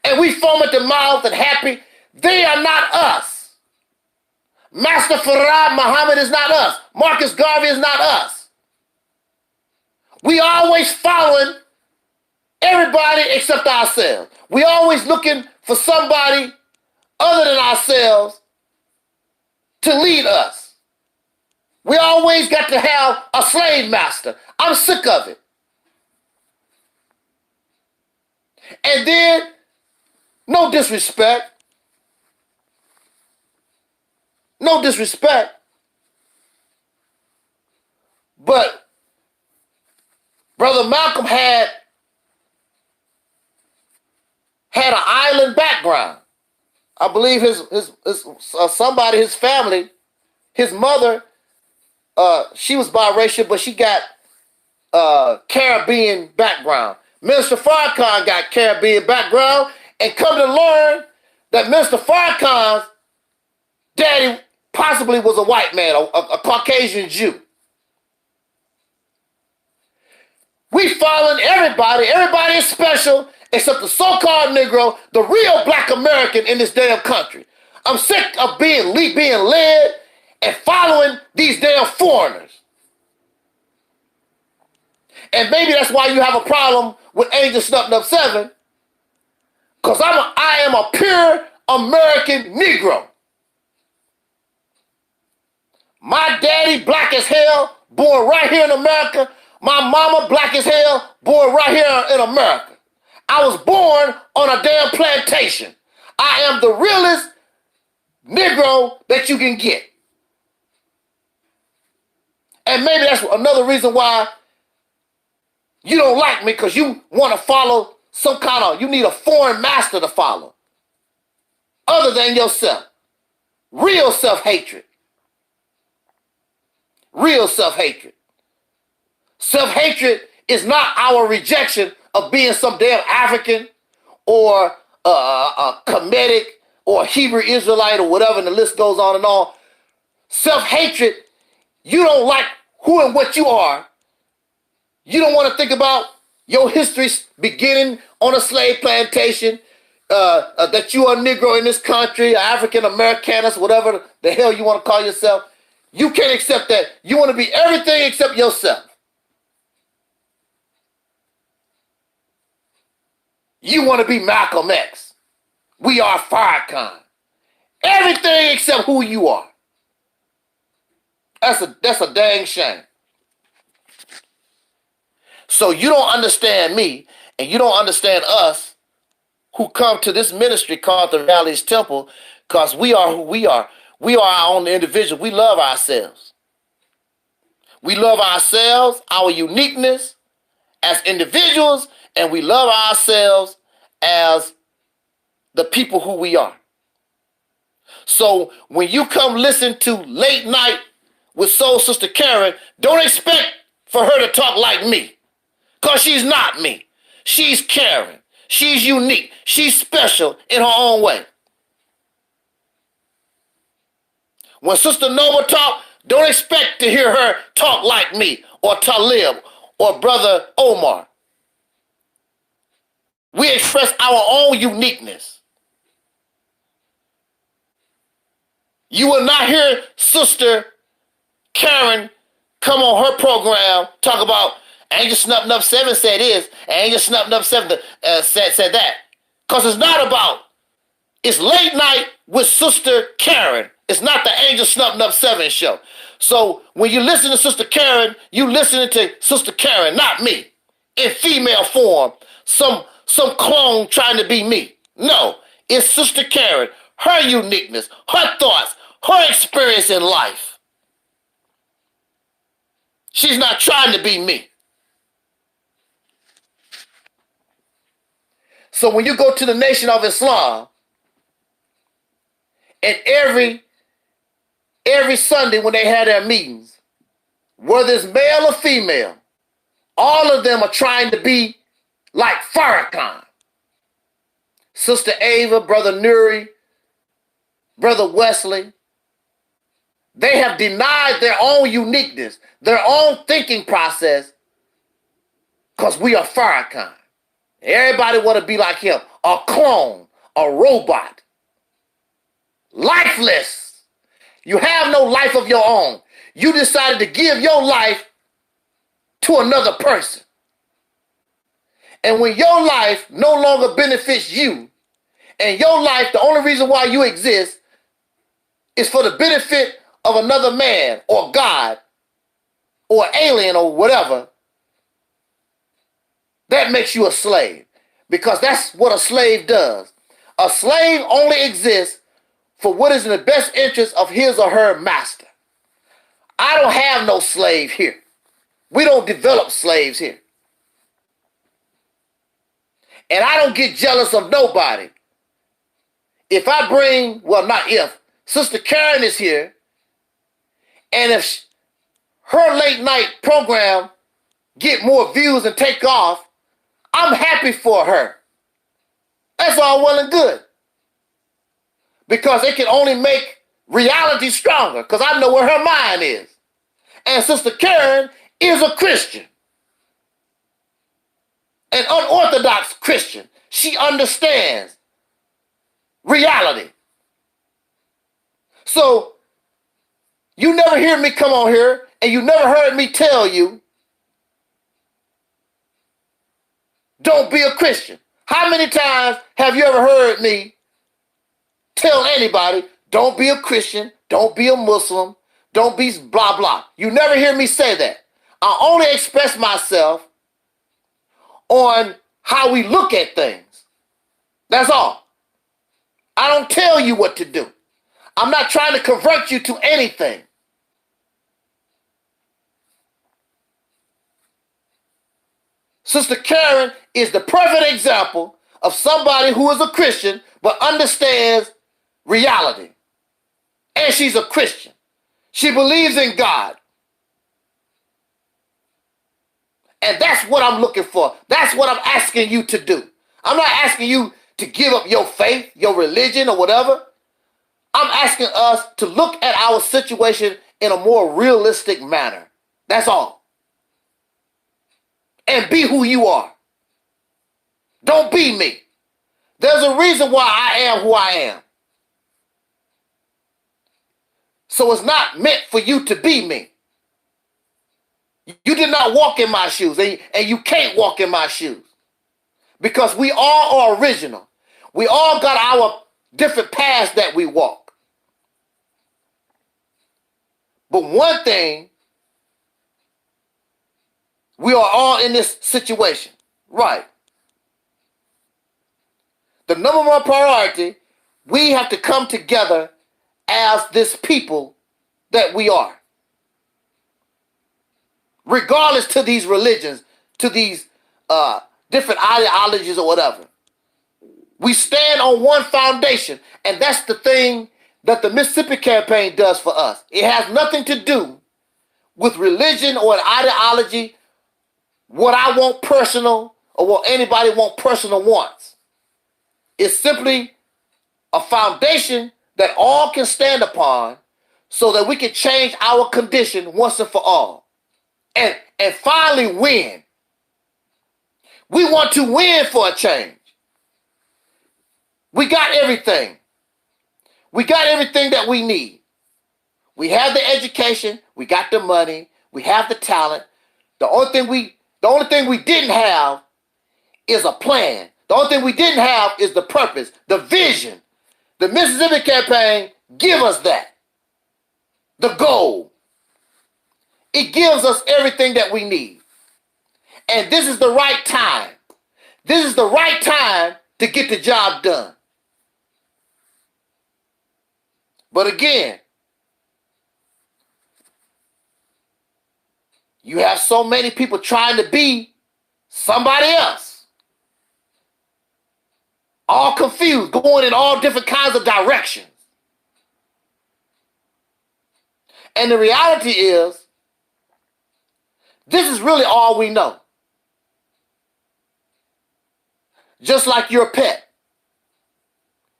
And we foam at the mouth and happy. They are not us. Master Ibn'rad Muhammad is not us. Marcus Garvey is not us. We always following everybody except ourselves. We always looking for somebody other than ourselves to lead us. We always got to have a slave master. I'm sick of it. And then, no disrespect. No disrespect. But Brother Malcolm had an island background. I believe his family, his mother, she was biracial, but she got Caribbean background. Minister Farrakhan got Caribbean background, and come to learn that Minister Farrakhan's daddy possibly was a white man, a Caucasian Jew. We following everybody. Everybody is special except the so-called Negro, the real black American in this damn country. I'm sick of being led and following these damn foreigners. And maybe that's why you have a problem with Angel Snuffing Up 7, because I am a pure American Negro. My daddy black as hell, born right here in America. My mama black as hell, born right here in America. I was born on a damn plantation. I am the realest Negro that you can get. And maybe that's another reason why you don't like me, because you want to follow some kind of, you need a foreign master to follow other than yourself. Real self-hatred. Real self-hatred. Self-hatred is not our rejection of being some damn African or a Kemetic or a Hebrew Israelite or whatever, and the list goes on and on. Self-hatred, you don't like who and what you are. You don't want to think about your history beginning on a slave plantation, that you are a Negro in this country, African Americanist, whatever the hell you want to call yourself, you can't accept that. You want to be everything except yourself. You want to be Malcolm X. We are Farrakhan. Everything except who you are. That's a dang shame. So you don't understand me, and you don't understand us who come to this ministry called the Realist Temple, because we are who we are. We are our own individual. We love ourselves. We love ourselves, our uniqueness as individuals, and we love ourselves as the people who we are. So when you come listen to Late Night with Soul Sister Karen, don't expect for her to talk like me, because she's not me. She's Karen. She's unique. She's special in her own way. When Sister Noble talk, don't expect to hear her talk like me or Talib or Brother Omar. We express our own uniqueness. You will not hear Sister Karen come on her program talk about Angel Snuff Nuff 7 said this, Angel Snuff Nuff 7 said that. Because it's not about, it's Late Night with Sister Karen. It's not the Angel Snuff Nuff 7 show. So when you listen to Sister Karen, you listening to Sister Karen, not me, in female form, some clone trying to be me. No, it's Sister Karen, her uniqueness, her thoughts, her experience in life. She's not trying to be me. So when you go to the Nation of Islam, and every Sunday when they have their meetings, whether it's male or female, all of them are trying to be like Farrakhan. Sister Ava, Brother Nuri, Brother Wesley, they have denied their own uniqueness, their own thinking process, because we are Farrakhan. Everybody want to be like him, a clone, a robot, lifeless. You have no life of your own. You decided to give your life to another person. And when your life no longer benefits you, and your life, the only reason why you exist is for the benefit of another man or God or alien or whatever, that makes you a slave, because that's what a slave does. A slave only exists for what is in the best interest of his or her master. I don't have no slave here. We don't develop slaves here. And I don't get jealous of nobody. If I bring, well, not if, Sister Karen is here, and if her late night program get more views and take off, I'm happy for her. That's all well and good. Because it can only make reality stronger, because I know where her mind is. And Sister Karen is a Christian. An unorthodox Christian. She understands reality. So, you never hear me come on here, and you never heard me tell you, don't be a Christian. How many times have you ever heard me tell anybody, don't be a Christian, don't be a Muslim, don't be blah, blah? You never hear me say that. I only express myself on how we look at things. That's all. I don't tell you what to do. I'm not trying to convert you to anything. Sister Karen is the perfect example of somebody who is a Christian but understands reality. And she's a Christian. She believes in God. And that's what I'm looking for. That's what I'm asking you to do. I'm not asking you to give up your faith, your religion, or whatever. I'm asking us to look at our situation in a more realistic manner. That's all. And be who you are. Don't be me. There's a reason why I am who I am. So it's not meant for you to be me. You did not walk in my shoes, and you can't walk in my shoes. Because we all are original. We all got our different paths that we walk. But one thing, we are all in this situation. Right. The number one priority, we have to come together as this people that we are. Regardless to these religions, to these different ideologies or whatever. We stand on one foundation, and that's the thing that the Mississippi Campaign does for us. It has nothing to do with religion or an ideology, what I want personal or what anybody want personal wants. It's simply a foundation that all can stand upon so that we can change our condition once and for all. And finally win. We want to win for a change. We got everything. We got everything that we need. We have the education, we got the money, we have the talent. The only thing we didn't have is a plan. The only thing we didn't have is the purpose, the vision. The Mississippi Campaign give us that. The goal. It gives us everything that we need. And this is the right time. This is the right time to get the job done. But again, you have so many people trying to be somebody else. All confused, going in all different kinds of directions. And the reality is, this is really all we know. Just like your pet.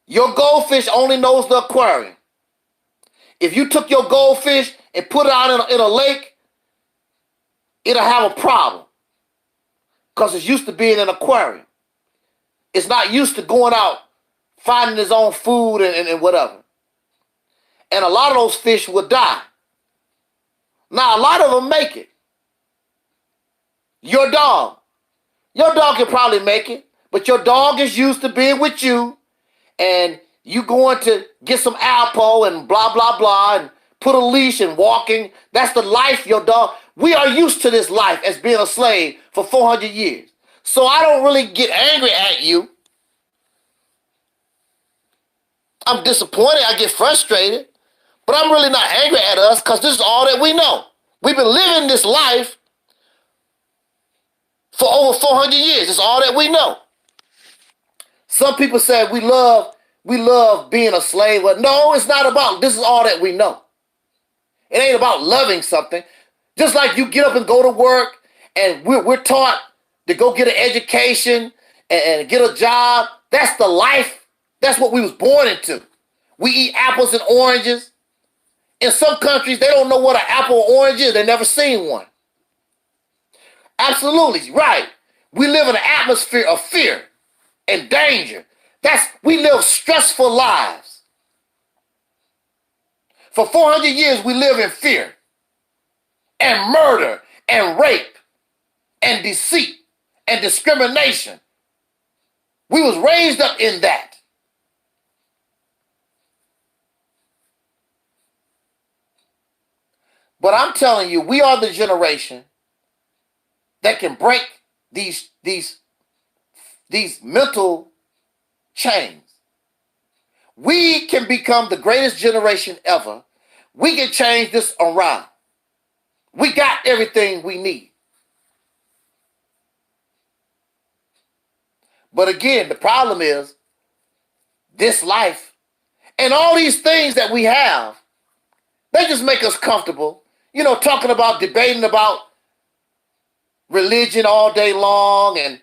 Your goldfish only knows the aquarium. If you took your goldfish and put it out in a lake, it'll have a problem. Because it's used to being in an aquarium. It's not used to going out, finding its own food and whatever. And a lot of those fish will die. Now, a lot of them make it. Your dog can probably make it, but your dog is used to being with you, and you going to get some Alpo and blah, blah, blah, and put a leash and walking. That's the life your dog. We are used to this life as being a slave for 400 years. So I don't really get angry at you. I'm disappointed. I get frustrated. But I'm really not angry at us because this is all that we know. We've been living this life for over 400 years. It's all that we know. Some people say we love being a slave. But no, it's not about, this is all that we know. It ain't about loving something. Just like you get up and go to work and we're taught to go get an education and get a job. That's the life. That's what we was born into. We eat apples and oranges. In some countries, they don't know what an apple or orange is. They never seen one. Absolutely, right. We live in an atmosphere of fear and danger. We live stressful lives. For 400 years, we live in fear and murder and rape and deceit and discrimination. We was raised up in that. But I'm telling you, we are the generation that can break these mental chains. We can become the greatest generation ever. We can change this around. We got everything we need. But again, the problem is this life and all these things that we have, they just make us comfortable. You know, talking about, debating about religion all day long and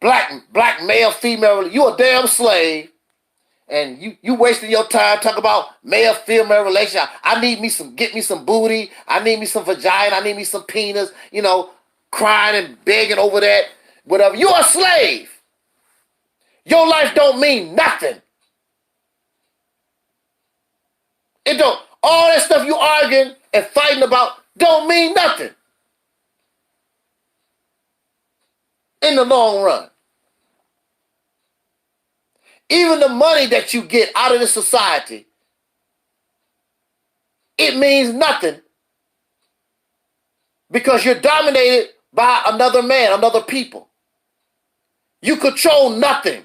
black male, female. You a damn slave. And you wasting your time talking about male-female relationship. Get me some booty. I need me some vagina. I need me some penis. You know, crying and begging over that. Whatever. You're a slave. Your life don't mean nothing. It don't. All that stuff you arguing and fighting about don't mean nothing in the long run. Even the money that you get out of this society, it means nothing because you're dominated by another man, another people. You control nothing.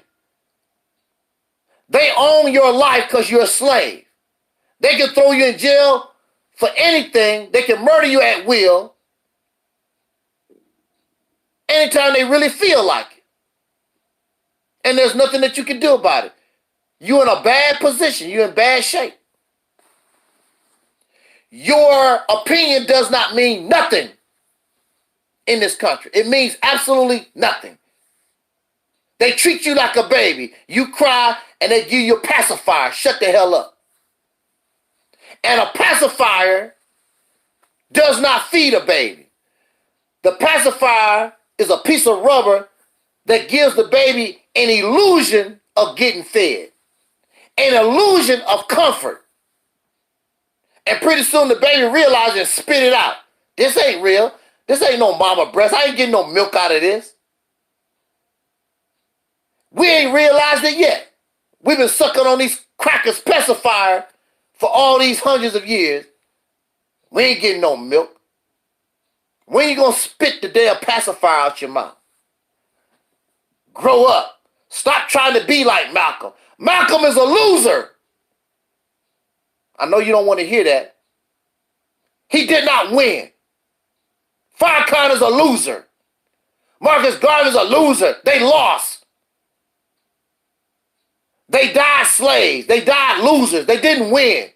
They own your life because you're a slave. They can throw you in jail for anything. They can murder you at will anytime they really feel like it. And there's nothing that you can do about it. You're in a bad position. You're in bad shape. Your opinion does not mean nothing in this country. It means absolutely nothing. They treat you like a baby. You cry and they give you a pacifier. Shut the hell up. And a pacifier does not feed a baby. The pacifier is a piece of rubber that gives the baby an illusion of getting fed, an illusion of comfort. And pretty soon the baby realizes and spit it out. This ain't real. This ain't no mama breast. I ain't getting no milk out of this. We ain't realized it yet. We've been sucking on these crackers pacifier for all these hundreds of years. We ain't getting no milk. When you gonna spit the damn pacifier out your mouth? Grow up. Stop trying to be like Malcolm. Malcolm is a loser. I know you don't want to hear that. He did not win. Farrakhan is a loser. Marcus Garvey is a loser. They lost. They died slaves. They died losers. They didn't win.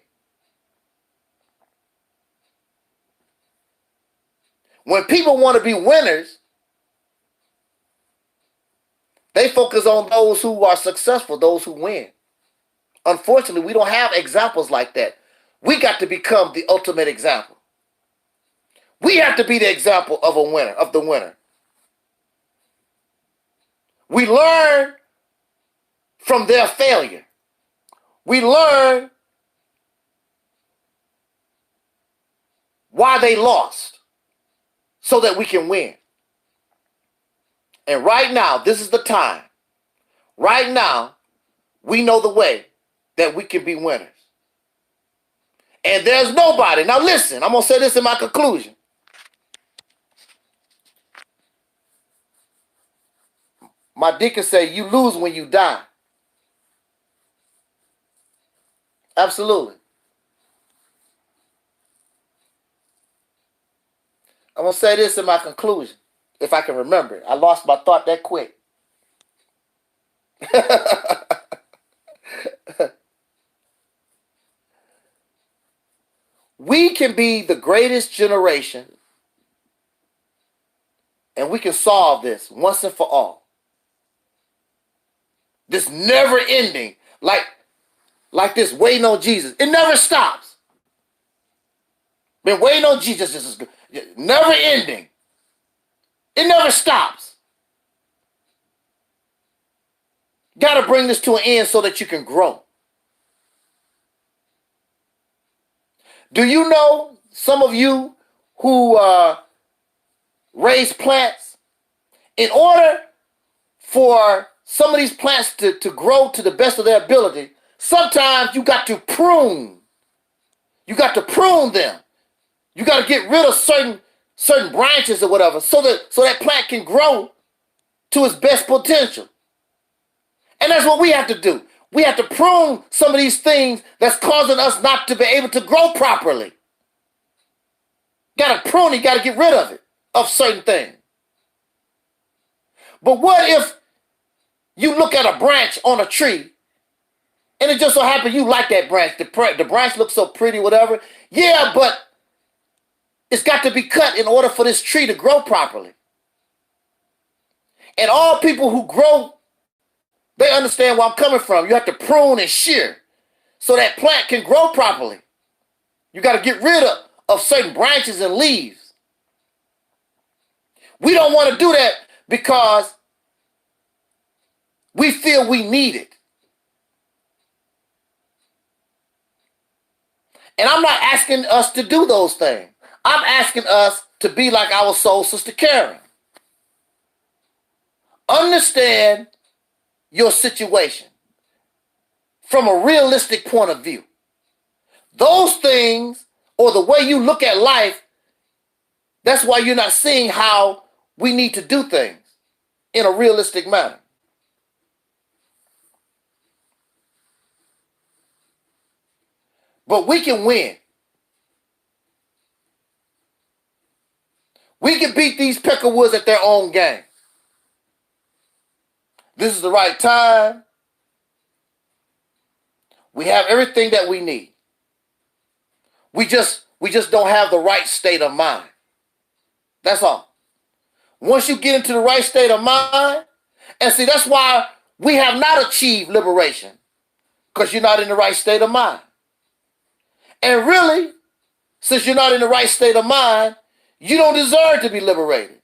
When people want to be winners, they focus on those who are successful, those who win. Unfortunately, we don't have examples like that. We got to become the ultimate example. We have to be the example of a winner, of the winner. We learn from their failure. We learn why they lost so that we can win. And right now, this is the time. Right now, we know the way that we can be winners. And there's nobody. Now listen, I'm going to say this in my conclusion. My deacon say you lose when you die. Absolutely. I'm going to say this in my conclusion, if I can remember it. I lost my thought that quick. We can be the greatest generation, and we can solve this once and for all. This never ending, like this waiting on Jesus. It never stops. Been waiting on Jesus. This is never ending. It never stops. Got to bring this to an end so that you can grow. Do you know, some of you who raise plants, in order for some of these plants to grow to the best of their ability, sometimes you got to prune. You got to prune them. You got to get rid of certain branches or whatever so that plant can grow to its best potential. And that's what we have to do. We have to prune some of these things that's causing us not to be able to grow properly. Got to prune it, got to get rid of it, of certain things. But what if you look at a branch on a tree and it just so happens you like that branch. The branch looks so pretty, whatever. Yeah, but it's got to be cut in order for this tree to grow properly. And all people who grow, they understand where I'm coming from. You have to prune and shear so that plant can grow properly. You got to get rid of certain branches and leaves. We don't want to do that because We feel we need it. And I'm not asking us to do those things. I'm asking us to be like our soul sister Karen. Understand your situation from a realistic point of view. Those things, or the way you look at life, that's why you're not seeing how we need to do things in a realistic manner. But we can win. We can beat these Peckerwoods at their own game. This is the right time. We have everything that we need. We just don't have the right state of mind. That's all. Once you get into the right state of mind, and see, that's why we have not achieved liberation, because you're not in the right state of mind. And really, since you're not in the right state of mind, you don't deserve to be liberated.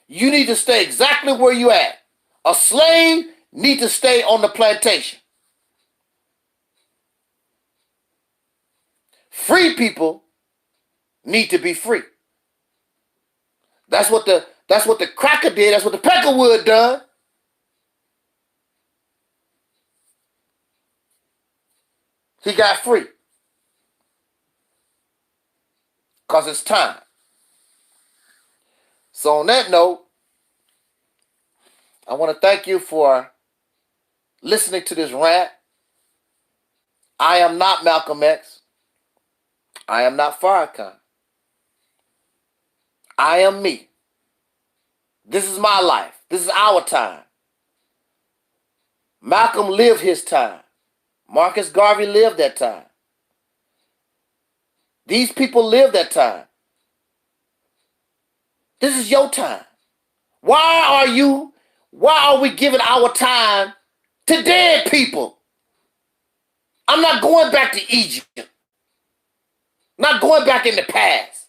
You need to stay exactly where you're at. A slave needs to stay on the plantation. Free people need to be free. That's what the cracker did. That's what the Peckerwood done. He got free. Because it's time. So on that note, I want to thank you for listening to this rant. I am not Malcolm X. I am not Farrakhan. I am me. This is my life. This is our time. Malcolm lived his time. Marcus Garvey lived that time. These people lived that time. This is your time. Why are we giving our time to dead people? I'm not going back to Egypt. Not going back in the past.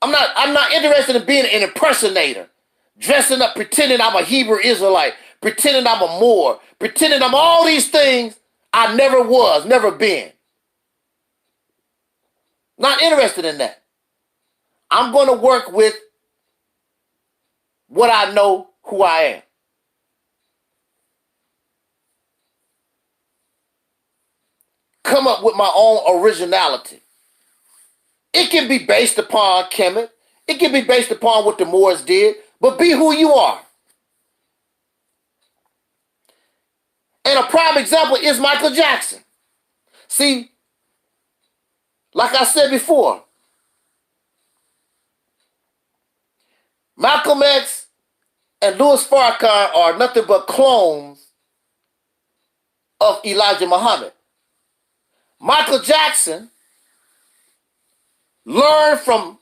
I'm not interested in being an impersonator, dressing up, pretending I'm a Hebrew Israelite, pretending I'm a Moor, pretending I'm all these things I never was, never been. Not interested in that. I'm going to work with what I know who I am. Come up with my own originality. It can be based upon Kemet. It can be based upon what the Moors did, but be who you are. And a prime example is Michael Jackson. See, like I said before, Malcolm X and Louis Farrakhan are nothing but clones of Elijah Muhammad. Michael Jackson learned from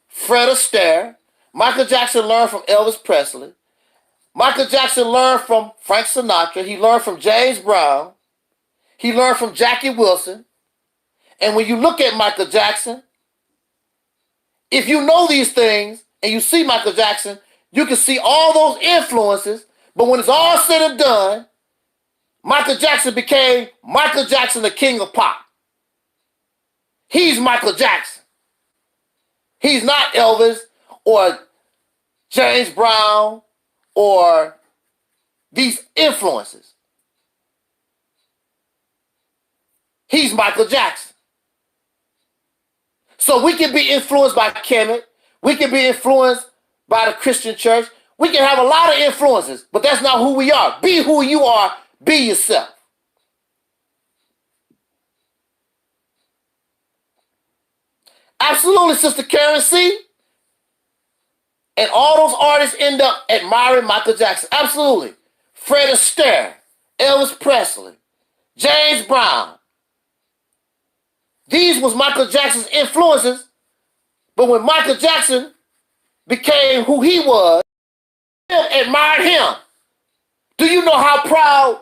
Fred Astaire. Michael Jackson learned from Elvis Presley. Michael Jackson learned from Frank Sinatra. He learned from James Brown. He learned from Jackie Wilson. And when you look at Michael Jackson, if you know these things and you see Michael Jackson, you can see all those influences. But when it's all said and done, Michael Jackson became Michael Jackson, the king of pop. He's Michael Jackson. He's not Elvis or James Brown or these influences. He's Michael Jackson. So we can be influenced by Kemet. We can be influenced by the Christian church. We can have a lot of influences, but that's not who we are. Be who you are. Be yourself. Absolutely, Sister Karen C. And all those artists end up admiring Michael Jackson. Absolutely. Fred Astaire, Elvis Presley, James Brown. These was Michael Jackson's influences. But when Michael Jackson became who he was, they admired him. Do you know how proud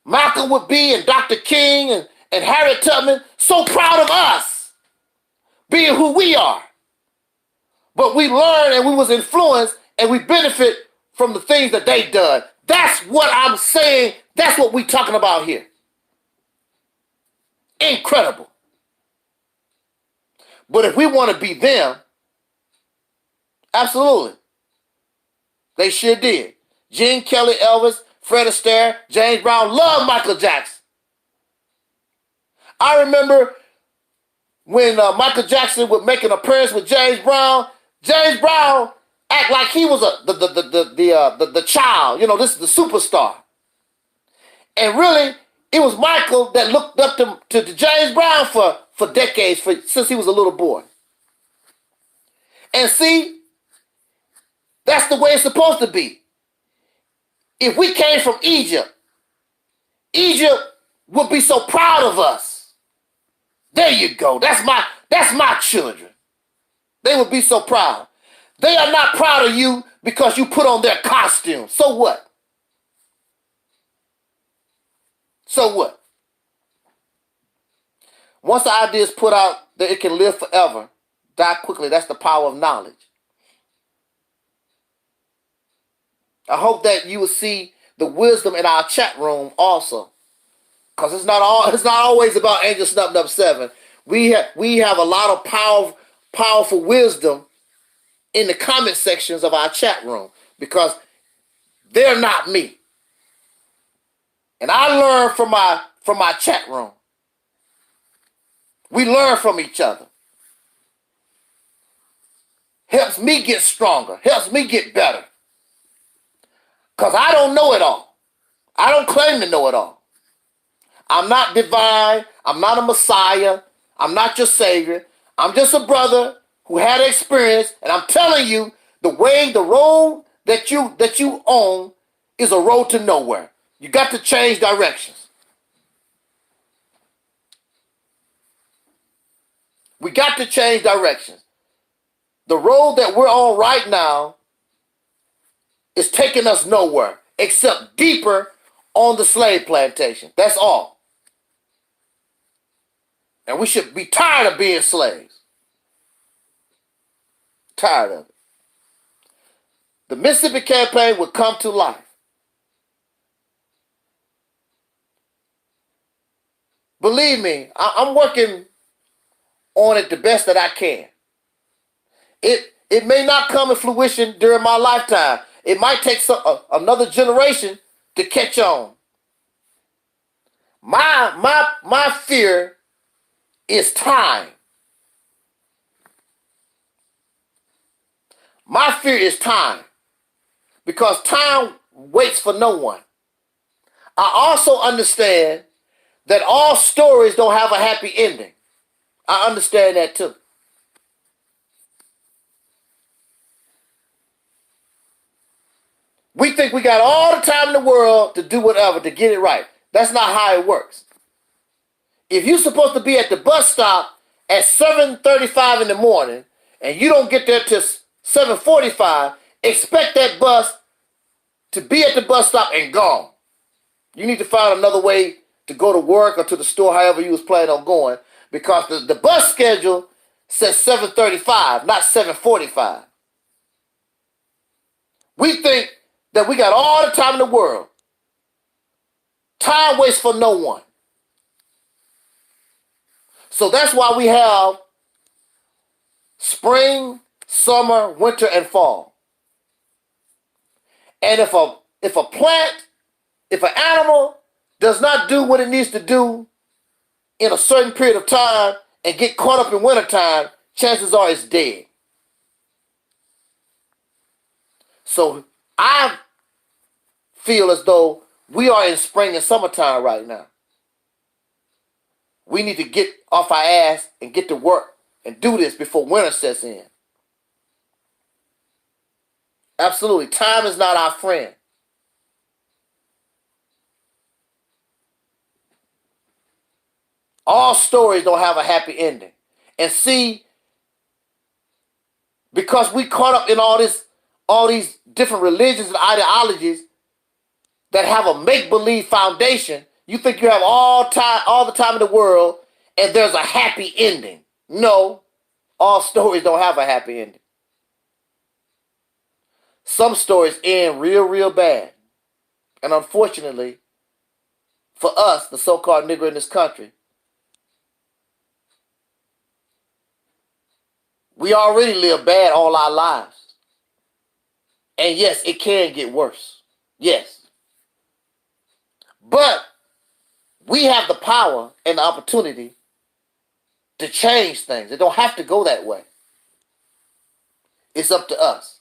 Malcolm would be, and Dr. King and Harriet Tubman? So proud of us being who we are. But we learned and we was influenced and we benefit from the things that they done. That's what I'm saying. That's what we're talking about here. Incredible. But if we want to be them, absolutely. They sure did. Gene Kelly, Elvis, Fred Astaire, James Brown loved Michael Jackson. I remember when Michael Jackson would make an appearance with James Brown act like he was the child, this is the superstar. And really, it was Michael that looked up to James Brown for decades, since he was a little boy. And see, that's the way it's supposed to be. If we came from Egypt, Egypt would be so proud of us. There you go. That's my children. They would be so proud. They are not proud of you because you put on their costume. So what? So what? Once the idea is put out that it can live forever, die quickly, that's the power of knowledge. I hope that you will see the wisdom in our chat room also. Because it's not always about Angel Snubbed Up 7. We have a lot of powerful wisdom in the comment sections of our chat room, because they're not me. And I learn from my chat room. We learn from each other. Helps me get stronger. Helps me get better. Because I don't know it all. I don't claim to know it all. I'm not divine. I'm not a Messiah. I'm not your Savior. I'm just a brother who had experience, and I'm telling you, the road that you own is a road to nowhere. You got to change directions. We got to change directions. The road that we're on right now is taking us nowhere except deeper on the slave plantation. That's all. And we should be tired of being slaves. Tired of it. The Mississippi Campaign would come to life. Believe me, I'm working on it the best that I can. It may not come to fruition during my lifetime. It might take another generation to catch on. My fear is time. My fear is time. Because time waits for no one. I also understand that all stories don't have a happy ending. I understand that too. We think we got all the time in the world to do whatever, to get it right. That's not how it works. If you're supposed to be at the bus stop at 7:35 in the morning and you don't get there till 7:45, expect that bus to be at the bus stop and gone. You need to find another way to go to work or to the store, however you was planning on going, because the bus schedule says 7:35, not 7:45. We think that we got all the time in the world. Time waits for no one. So that's why we have spring, summer, winter, and fall. And if a plant, if an animal does not do what it needs to do in a certain period of time and get caught up in wintertime, chances are it's dead. So I feel as though we are in spring and summertime right now. We need to get off our ass and get to work and do this before winter sets in. Absolutely. Time is not our friend. All stories don't have a happy ending. And see, because we caught up in all these different religions and ideologies that have a make-believe foundation, you think you have all the time in the world and there's a happy ending. No, all stories don't have a happy ending. some stories end real bad. And unfortunately, for us, the so-called Negro in this country, we already live bad all our lives. And yes, it can get worse. Yes. But we have the power and the opportunity to change things. It don't have to go that way. It's up to us.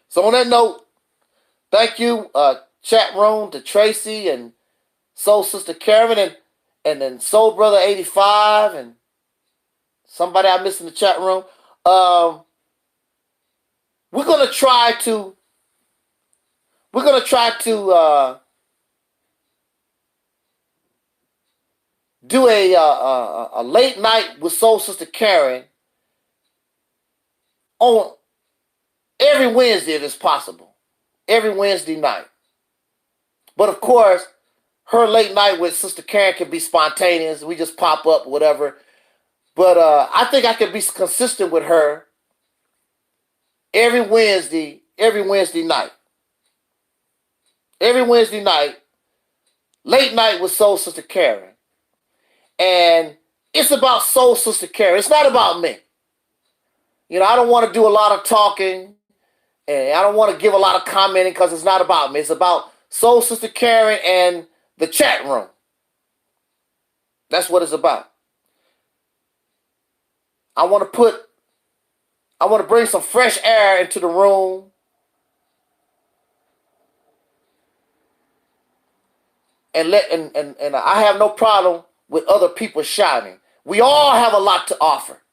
So on that note, thank you, chat room, to Tracy and Soul Sister Karen and then Soul Brother 85 and somebody I missed in the chat room. We're gonna try to do a late night with Soul Sister Karen on every Wednesday if it's possible. Every Wednesday night. But of course, her late night with Sister Karen can be spontaneous. We just pop up, whatever. But I think I can be consistent with her every Wednesday night. Every Wednesday night, late night with Soul Sister Karen. And it's about Soul Sister Karen. It's not about me. You know, I don't want to do a lot of talking. And I don't want to give a lot of commenting because it's not about me. It's about Soul Sister Karen and the chat room. That's what it's about. I want to bring some fresh air into the room. And I have no problem with other people shining. We all have a lot to offer.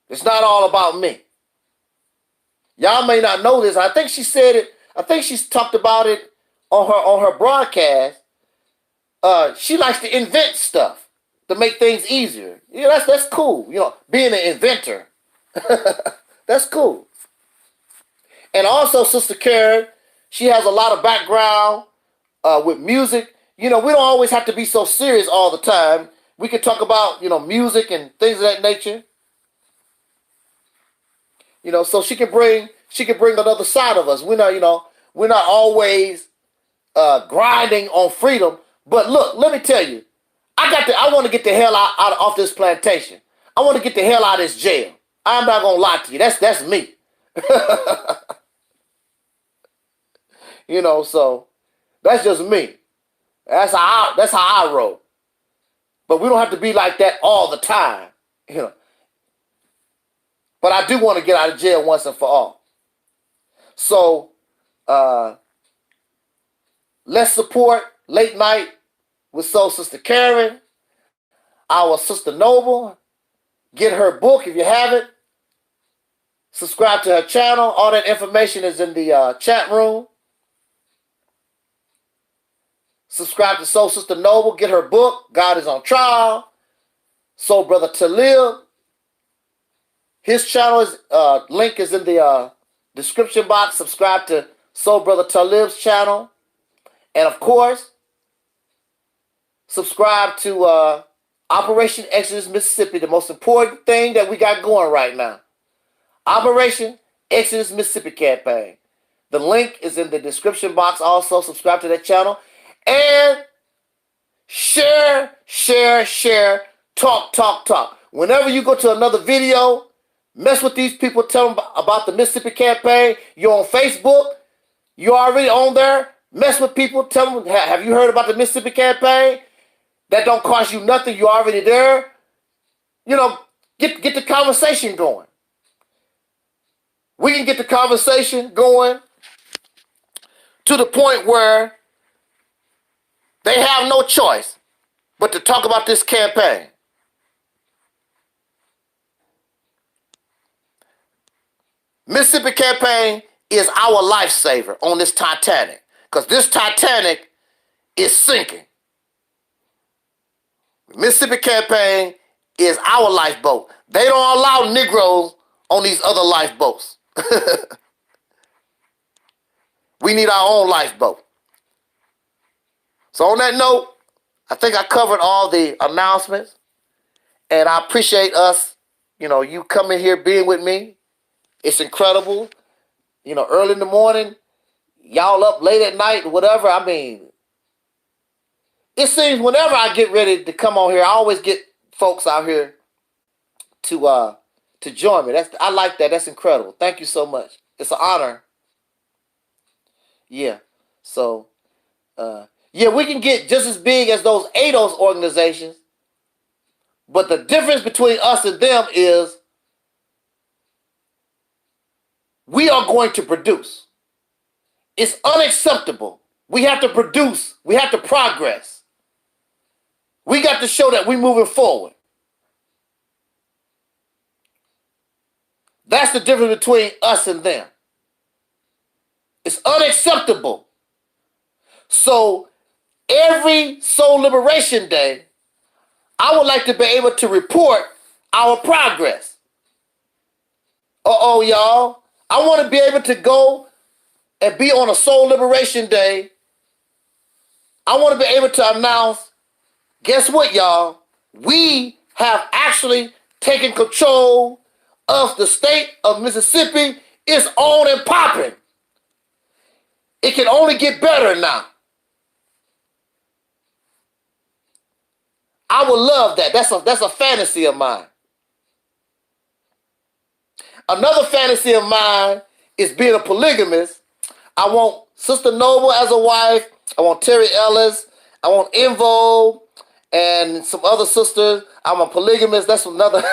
It's not all about me. Y'all may not know this. I think she said it. I think she's talked about it on her broadcast. She likes to invent stuff to make things easier. You know, that's cool. You know, being an inventor. That's cool. And also, Sister Karen, she has a lot of background with music. You know, we don't always have to be so serious all the time. We can talk about, you know, music and things of that nature. You know, so she can bring another side of us. We're not always grinding on freedom. But look, let me tell you, I want to get the hell out off this plantation. I want to get the hell out of this jail. I'm not gonna lie to you. That's me. You know, so that's just me. That's how I roll. But we don't have to be like that all the time. You know. But I do want to get out of jail once and for all. So let's support Late Night with Soul Sister Karen, our Sister Noble. Get her book if you haven't. Subscribe to her channel. All that information is in the chat room. Subscribe to Soul Sister Noble. Get her book, God is on Trial. Soul Brother Taalik. His channel is link is in the description box. Subscribe to Soul Brother Taalik's channel. And of course, subscribe to Operation Exodus Mississippi, the most important thing that we got going right now. Operation Exodus Mississippi campaign. The link is in the description box. Also, subscribe to that channel. And share. Talk. Whenever you go to another video, mess with these people, tell them about the Mississippi campaign. You're on Facebook. You're already on there. Mess with people. Tell them, have you heard about the Mississippi campaign? That don't cost you nothing. You're already there. You know, get the conversation going. We can get the conversation going to the point where they have no choice but to talk about this campaign. Mississippi campaign is our lifesaver on this Titanic, because this Titanic is sinking. Mississippi campaign is our lifeboat. They don't allow Negroes on these other lifeboats. We need our own lifeboat. So on that note, I think I covered all the announcements, and I appreciate us you coming here being with me. It's incredible. Early in the morning, y'all up late at night, whatever. I mean, it seems whenever I get ready to come on here, I always get folks out here to join me. I like that. That's incredible. Thank you so much. It's an honor. Yeah. So, we can get just as big as those ADOS organizations, but the difference between us and them is we are going to produce. It's unacceptable. We have to produce. We have to progress. We got to show that we're moving forward. That's the difference between us and them. It's unacceptable. So every Soul Liberation Day, I would like to be able to report our progress. Y'all. I want to be able to go and be on a Soul Liberation Day. I want to be able to announce, guess what, y'all? We have actually taken control of the state of Mississippi. It's on and popping. It can only get better now. I would love that. That's a fantasy of mine. Another fantasy of mine is being a polygamist. I want Sister Noble as a wife. I want Terry Ellis. I want Invo and some other sisters. I'm a polygamist. That's another.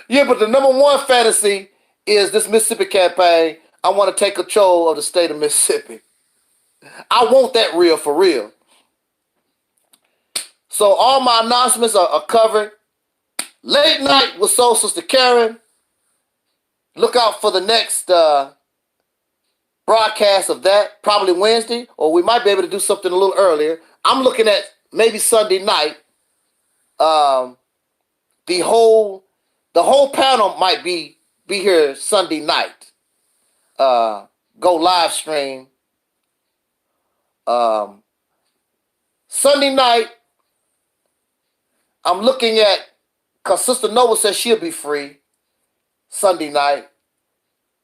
Yeah, but the number one fantasy is this Mississippi campaign. I want to take control of the state of Mississippi. I want that real for real. So all my announcements are covered. Late night with Soul Sister Karen. Look out for the next broadcast of that, probably Wednesday, or we might be able to do something a little earlier. I'm looking at maybe Sunday night. The whole panel might be here Sunday night. Go live stream. Sunday night, I'm looking at, because Sister Noble says she'll be free Sunday night.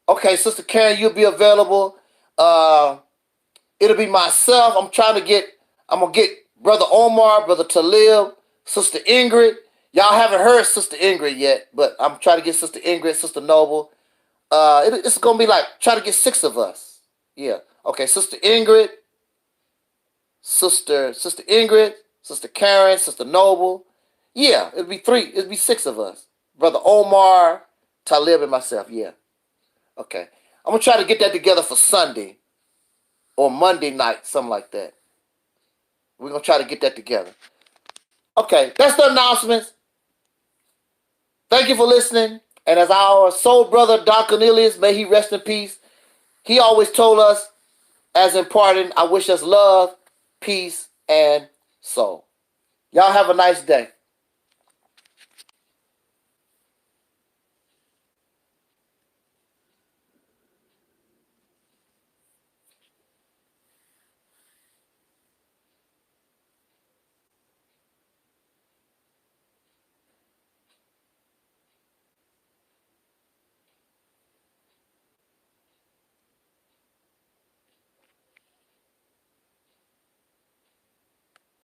Okay, Sister Karen, you'll be available. It'll be myself. I'm going to get Brother Omar, Brother Talib, Sister Ingrid. Y'all haven't heard Sister Ingrid yet, but I'm trying to get Sister Ingrid, Sister Noble. It's going to be like, try to get 6 of us. Yeah. Okay, Sister Ingrid, Sister Ingrid, Sister Karen, Sister Noble. Yeah, it'll be 3. It'll be 6 of us. Brother Omar, Talib, and myself. Yeah. Okay. I'm going to try to get that together for Sunday or Monday night, something like that. We're going to try to get that together. Okay, that's the announcements. Thank you for listening. And as our soul brother, Don Cornelius, may he rest in peace, he always told us, as in pardon, I wish us love, peace, and soul. Y'all have a nice day.